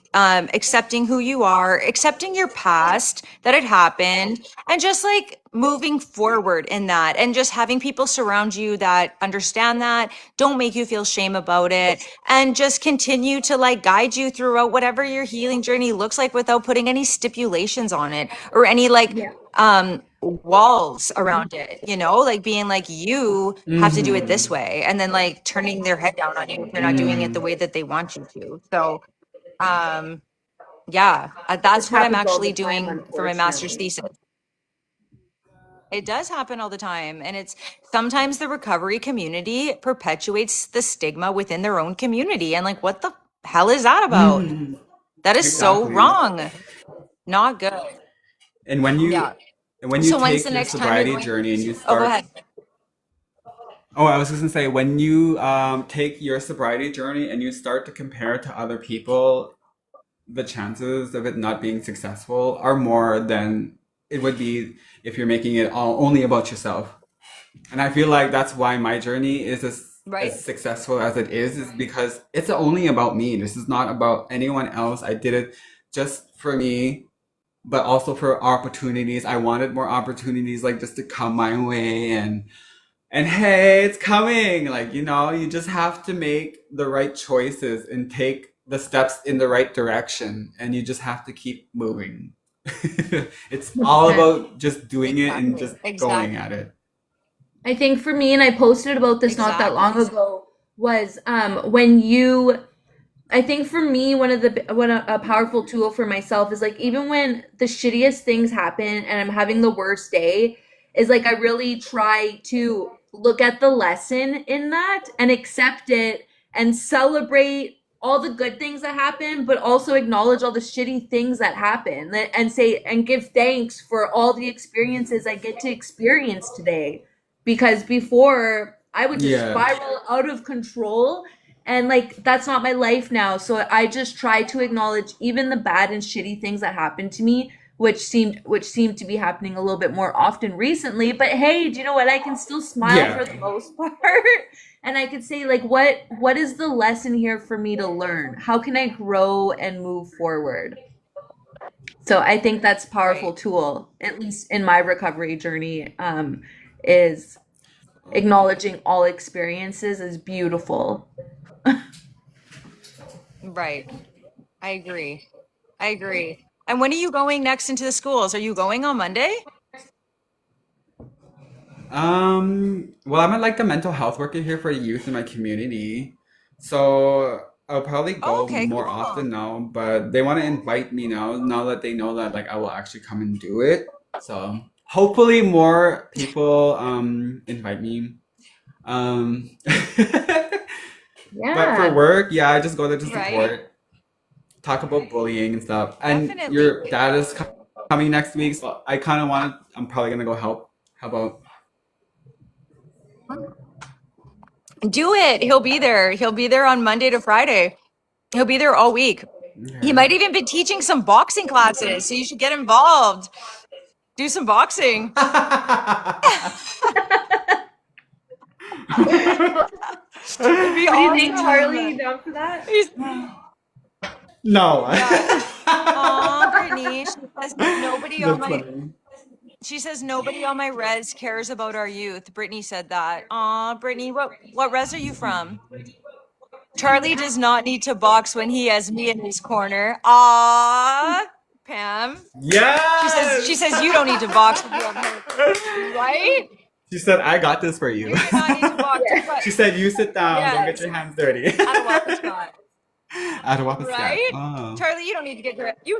accepting who you are, accepting your past that it happened, and just like moving forward in that, and just having people surround you that understand that, don't make you feel shame about it, and just continue to like guide you throughout whatever your healing journey looks like without putting any stipulations on it or any like Yeah. walls around it, like being like, you have to do it this Mm-hmm. way, and then like turning their head down on you if you're not doing it the Mm. way that they want you to. So, um, yeah, Which that's what I'm happens all the actually time, doing for my master's unfortunately. thesis. It does happen all the time. And it's sometimes the recovery community perpetuates the stigma within their own community. And like, what the hell is that about? Mm. That is so Exactly. wrong. Not good. And when you Yeah. and when you So when's the take your next time you're sobriety going? journey and you Oh, go start. ahead. Oh, I was just gonna say, when you take your sobriety journey and you start to compare it to other people, the chances of it not being successful are more than it would be if you're making it all only about yourself. And I feel like that's why my journey is as Right? successful as it is because it's only about me. This is not about anyone else. I did it just for me, but also for opportunities. I wanted more opportunities like just to come my way, and hey, it's coming. Like, you just have to make the right choices and take the steps in the right direction, and you just have to keep moving. It's all 100%. about just doing it and Exactly. just going Exactly. at it. I think for me, and I posted about this not that long Exactly. ago, was when you I think for me, one a powerful tool for myself is like even when the shittiest things happen and I'm having the worst day, is like I really try to look at the lesson in that and accept it and celebrate all the good things that happen, but also acknowledge all the shitty things that happen and say and give thanks for all the experiences I get to experience today. Because before I would just Yeah. spiral out of control and like that's not my life now. So I just try to acknowledge even the bad and shitty things that happened to me, which seemed to be happening a little bit more often recently. But hey, do you know what? I can still smile Yeah. for the most part. And I could say like what is the lesson here for me to learn? How can I grow and move forward? So I think that's a powerful Right. tool, at least in my recovery journey, is acknowledging all experiences is beautiful. Right. I agree. I agree. And when are you going next into the schools? Are you going on Monday? Well, I'm like the mental health worker here for youth in my community. So I'll probably Oh, go okay, more cool. often now, but they want to invite me now that they know that like I will actually come and do it. So hopefully more people invite me. Um but for Yeah. work, yeah, I just go there to Right? support, talk about bullying and stuff. And Definitely. your dad is coming next week, so I kind of want to, I'm probably gonna go help. How about? Do it. He'll be there. He'll be there on Monday to Friday. He'll be there all week. He Okay. might even be teaching some boxing classes, so you should get involved. Do some boxing. It'd be What do you think, Charlie? awesome. You down for that? He's, No. yeah. Aw, Brittany. That's funny. She says nobody on my res cares about our youth. Brittany said that. Aw, Brittany, what res are you from? Charlie does not need to box when he has me in his corner. Aw, Pam. She Yes. says you don't need to box when you have her. Right? She said, "I got this for you." You do not need to box She said, "You sit down. Don't get Yes. your hands dirty." Atawapa Scott. Atawapaskat. Right? Oh, Charlie, you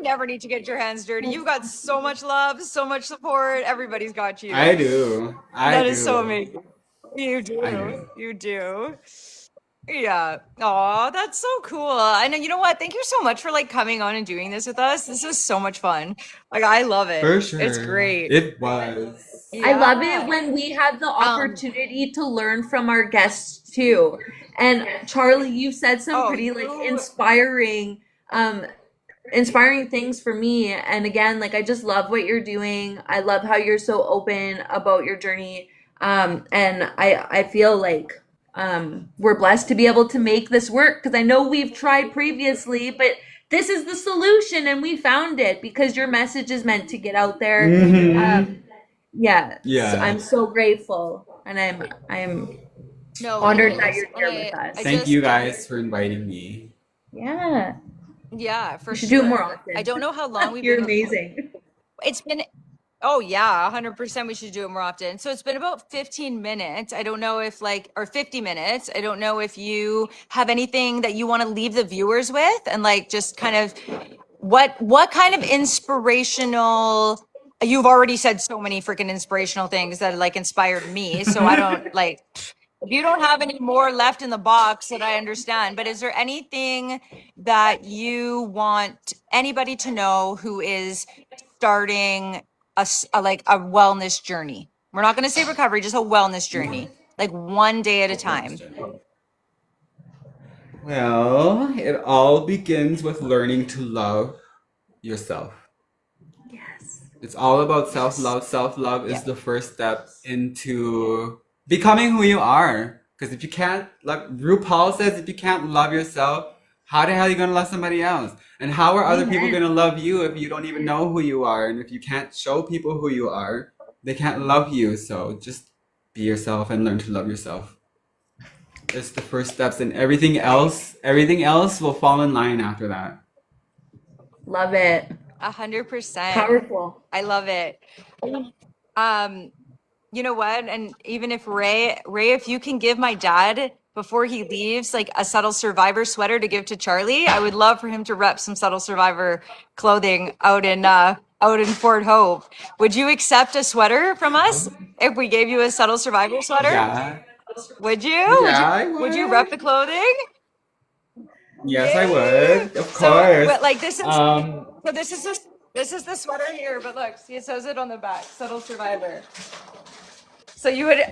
never need to get your hands dirty. You've got so much love, so much support. Everybody's got you. I do. I That is so do. amazing. You I do. do. You do. Yeah. Oh, that's so cool. And you know what? Thank you so much for like coming on and doing this with us. This is so much fun. Like I love it. For It's sure. great. It was. I love it Yeah. when we have the Um, opportunity to learn from our guests too. And Charlie, you said some oh, pretty like you inspiring things for me. And again, like I just love what you're doing. I love how you're so open about your journey. And I feel like we're blessed to be able to make this work because I know we've tried previously, but this is the solution and we found it because your message is meant to get out there. Mm-hmm. Yeah, so Yeah. I'm so grateful and I'm no honored that worries. you're And here with us. I Thank you just guys for inviting me. Yeah, yeah, for we should do it more sure. I often. don't know how long we've You're been amazing. It's been, oh yeah, 100% we should do it more often. So it's been about 15 minutes. I don't know if like, or 50 minutes. I don't know if you have anything that you want to leave the viewers with and like just kind of what kind of inspirational, you've already said so many freaking inspirational things that like inspired me. So I don't like, if you don't have any more left in the box that I understand, but is there anything that you want anybody to know who is starting like a wellness journey? We're not going to say recovery, just a wellness journey, like one day at a time. Well, it all begins with learning to love yourself. Yes. It's all about self-love. Self-love Yeah. is the first step into becoming who you are. Because if you can't, like RuPaul says, if you can't love yourself, how the hell are you going to love somebody else? And how are other people Amen. going to love you if you don't even know who you are? And if you can't show people who you are, they can't love you. So just be yourself and learn to love yourself. It's the first steps, and everything else will fall in line after that. Love it. 100%. Powerful. I love it. You know what? And even if Ray, if you can give my dad before he leaves, like a Subtle Survivor sweater to give to Charlie, I would love for him to rep some Subtle Survivor clothing out in Fort Hope. Would you accept a sweater from us if we gave you a Subtle Survivor sweater? Yeah. Would you? Yeah, I Would you rep the would. clothing? Yes, I Yeah. would. Of So, course. but like this is Um, so this is the sweater here, but look, see it says it on the back, Subtle Survivor. So it would is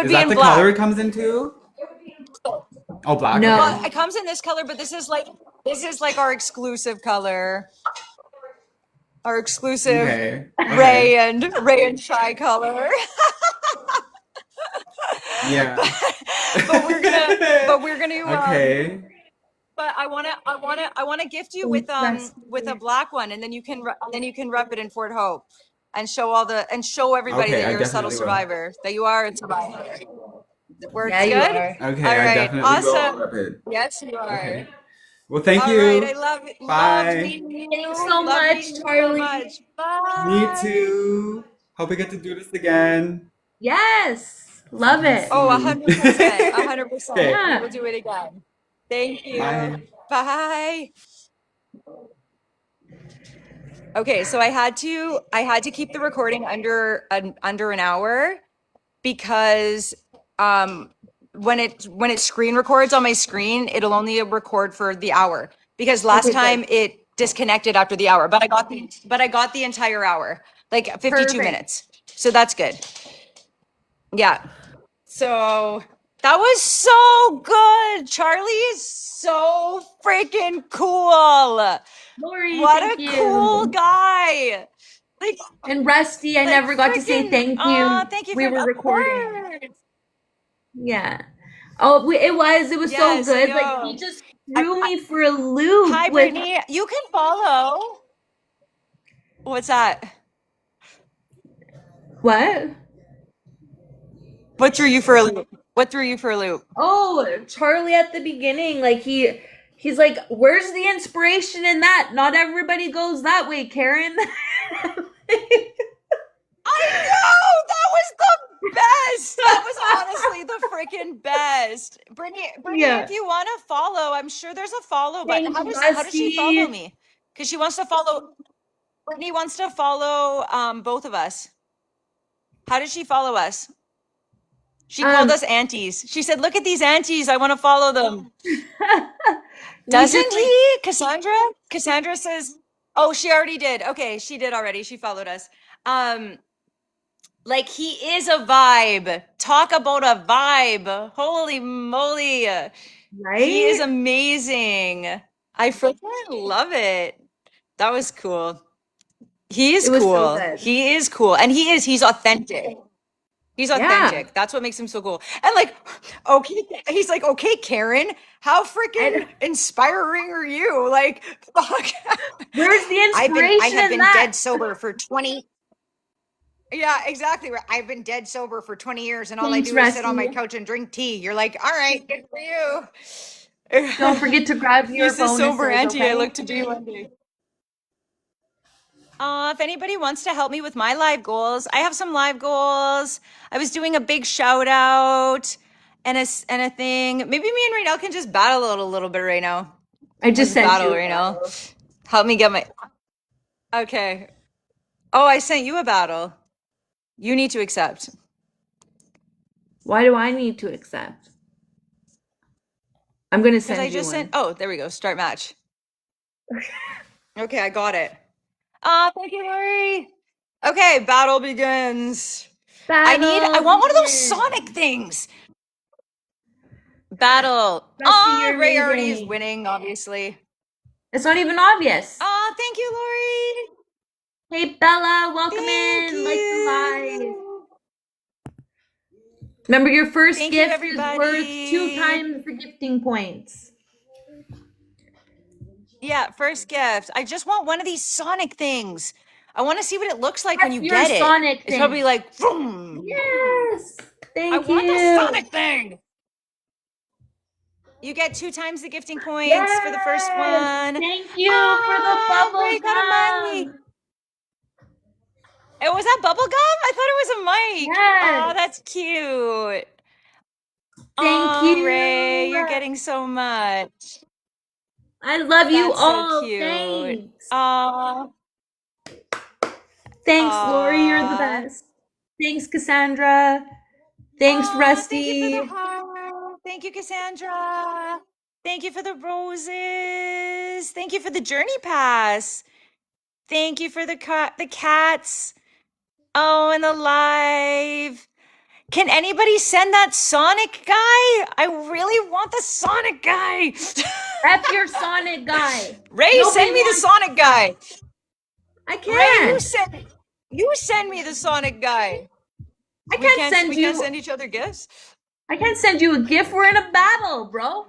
be that in the black. color it comes into? Oh, black. No. Well, Okay. it comes in this color, but this is like our exclusive color, our exclusive Okay. Ray and Shy color. Yeah. but we're gonna Okay. but I wanna gift you with a black one, and then you can rep it in Fort Hope and show everybody Okay, that I you're a Subtle definitely will. Survivor, that you are a survivor. Works Yeah, you good? are. Okay, All I right, definitely awesome. will rep it. Yes, you are. Okay. Well, thank All you. right, I loved Bye. meeting you. Thanks so Loved much, meeting you so Charlie. much. Me Bye. too. Hope we get to do this again. Yes. Love it. Oh, Soon. 100%. 100%. Okay. Yeah. We'll do it again. Thank you. Bye. Bye. Okay, so I had to keep the recording under an hour because when it screen records on my screen, it'll only record for the hour because last Okay, good. time it disconnected after the hour, but I got the entire hour, like 52 Perfect. minutes. So that's good. Yeah. So that was so good. Charlie is so freaking cool. Lori, What thank a you. cool guy. Like, And Rusty, I never got to say freaking- thank you. Aw, thank you We for were of recording. course. Yeah. Oh, it was Yes, so good. I Like know. he just threw me for a loop Hi, with Brittany. You can follow. What's that? what? What threw you for a loop? What threw you for a loop? Oh, Charlie at the beginning, like he's like, "Where's the inspiration in that? Not everybody goes that way, Karen." I know that was the Best. That was honestly the freaking best. Brittany, Yeah. if you want to follow, I'm sure there's a follow button. Thanks, How does she follow Rusty. me? Because she wants to follow. Brittany wants to follow both of us. How does she follow us? She called us aunties. She said, "Look at these aunties. I want to follow them." We Doesn't just like he, Cassandra? Cassandra says, "Oh, she already did. Okay, she did already. She followed us." Like he is a vibe. Talk about a vibe. Holy moly. He is right. amazing. I freaking love it. That was cool. He It is was so cool. good. He is cool. And he's authentic. He's Yeah. authentic. That's what makes him so cool. And like, okay, he's like, okay, Karen, how freaking And inspiring are you? Like, fuck. where's the I inspiration have in been that? dead sober for 20. Yeah, exactly. I've been dead sober for 20 years and all I Thanks, do is sit on my Rusty. couch and drink tea. You're like, all right, good for you. Don't forget to grab your He's the sober bonuses, auntie I okay? look to be one day. If anybody wants to help me with my live goals, I have some live goals. I was doing a big shout out and a thing. Maybe me and Raynell can just battle it a little bit right now. I just Let's sent battle, you a Raynell. battle. Help me get my. Okay. Oh, I sent you a battle. You need to accept. Why do I need to accept? I'm gonna Because send I you just one. sent. Oh, there we go. Start match. Okay, I got it. Thank you, Lori. Okay, battle begins. I Battle want one of those begins. Sonic things. Battle. Rusty, you're Ray already is amazing. winning, obviously. It's not even obvious. Thank you, Lori. Hey, Bella, welcome Thank in. Like the live. you. Remember, your first Thank you, gift is worth 2 everybody. times the gifting points. Yeah, first gift. I just want one of these Sonic things. I want to see what it looks like when That's you your get it. Sonic It's thing. probably like, boom. Yes. I Thank want the you. Sonic thing. You get 2 times the gifting points for the first Yes. one. Thank you for the bubble Ray got a mic. gum. Oh, was that bubble gum? I thought it was a mic. Yes. Oh, that's cute. Thank Oh, you. Ray, you're getting so much. I love you That's all. so cute. Thanks. Aw. Thanks, Lori. You're the Aw. best. Thanks, Cassandra. Thanks, Aw, Rusty. thank you for the heart. Thank you, Cassandra. Thank you for the roses. Thank you for the journey pass. Thank you for the cats. Oh, and the live. Can anybody send that Sonic guy? I really want the Sonic guy. F your Sonic guy. Ray, Nobody send me the wants- Sonic guy. I Ray, can't. you send me the Sonic guy. I can't send we you. can't send each other gifts. I can't send you a gift. We're in a battle, bro.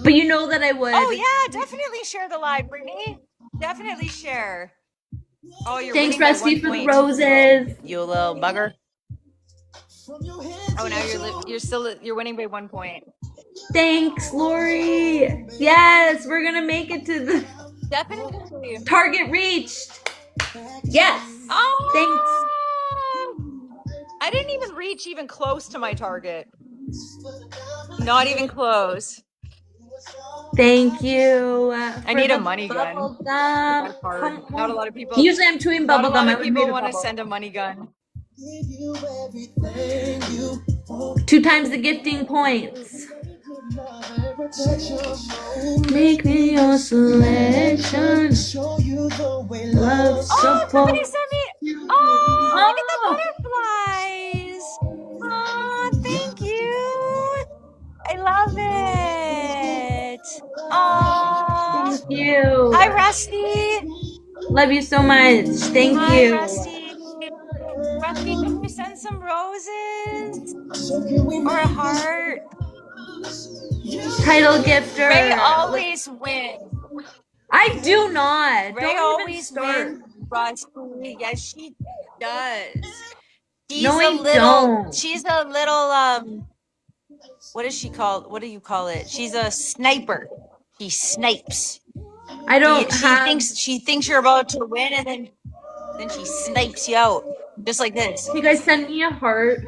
But you know that I would. Oh yeah, definitely share the live, Brittany. Definitely share. Oh, you're Thanks, winning by Rusty, 1 for the point. roses. You little bugger. Oh, now you're winning by 1 point. Thanks, Lori. Yes, we're gonna make it to the Definitely. target reached. Yes. Oh, Thanks. I didn't even reach even close to my target. Not even close. Thank you. I need a money gun. Bubble gum. Not a lot of people. Usually I'm chewing bubble gum. Not a I lot of would people made a want to bubble. send a money gun. 2 times the gifting points. Make me your selection. Love support. Somebody sent me. Oh, look at the butterflies. Oh, thank you. I love it. Oh, Thank you. hi, Rusty. Love you so much. Thank Hi, you. Rusty. Rusty, can you send some roses or a heart? Title gifter. Ray always wins. I do not. Ray Don't always even start. wins, Rusty. Yes, she does. No, I don't. She's a little what is she called? What do you call it? She's a sniper. She snipes. I don't have. She thinks you're about to win, and then she snipes you out. just like this. You guys send me a heart.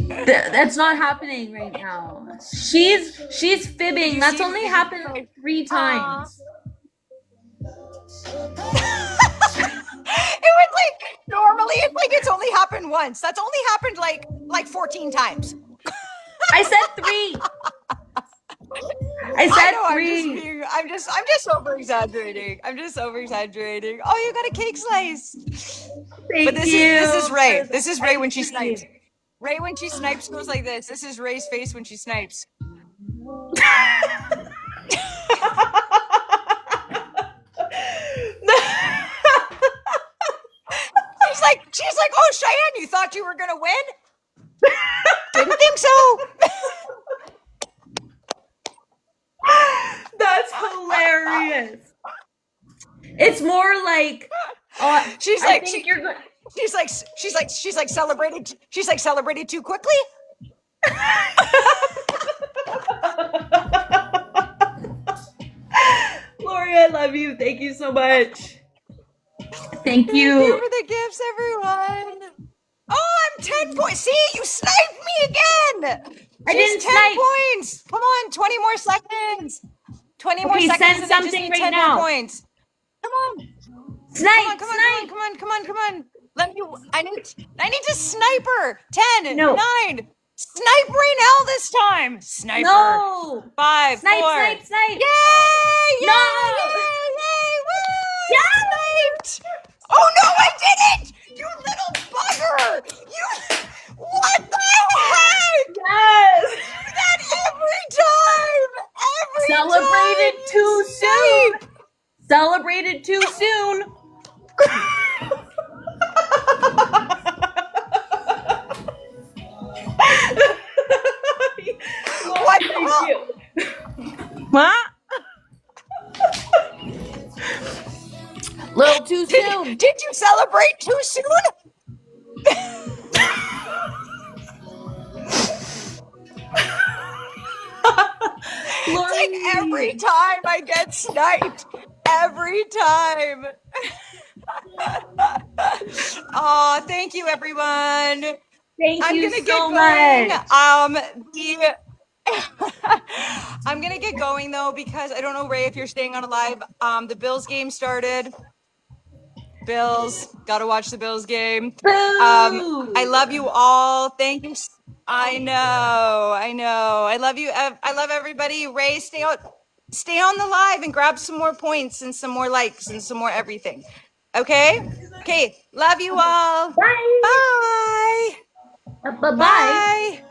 That's not happening right now. She's fibbing. That's only happened 3 times. It was like normally it's like it's only happened once. That's only happened like 14 times. I said 3. I said 3. I'm just over exaggerating. I'm just over exaggerating. Oh, you got a cake slice. Thank But you. this is Ray. This is Ray when she snipes. Ray when she snipes goes like this. This is Ray's face when she snipes. She's like, oh, Cheyenne, you thought you were gonna win? Didn't think so. That's hilarious. It's more like she's I like think you're good. She's like celebrated. She's like celebrated too quickly. Lori, I love you. Thank you so much. Thank you. Thank you for the gifts, everyone. Oh, I'm 10 points. See, you sniped me again. I didn't 10 snipe. points. Come on, 20 more seconds. 20 more seconds. Send and I just something need right 10 now. more points. Come on. Snipe. Come on. Let me. I need to sniper. 10, No. 9. Snipe Raynell this time. Sniper. No. 5, Snipe, 4. snipe, snipe. Yay! No. Yay! Woo! Yes! Sniped. Oh no, I didn't! You little bugger! You. What the heck? Yes. That every time. Celebrated time too you soon. snipe. Celebrated too soon. What? Thank you. What? Little too soon. Did you celebrate too soon? It's like every time I get sniped. Every time. Oh, thank you, everyone. Thank I'm you gonna so get going. I'm gonna get going though because I don't know, Ray, if you're staying on live. The Bills game started. Bills, gotta watch the Bills game. I love you all. Thank you. I know. I love you. I love everybody. Ray, stay on the live and grab some more points and some more likes and some more everything. Okay? Okay. Love you all. Bye. Bye. Bye-bye. Bye.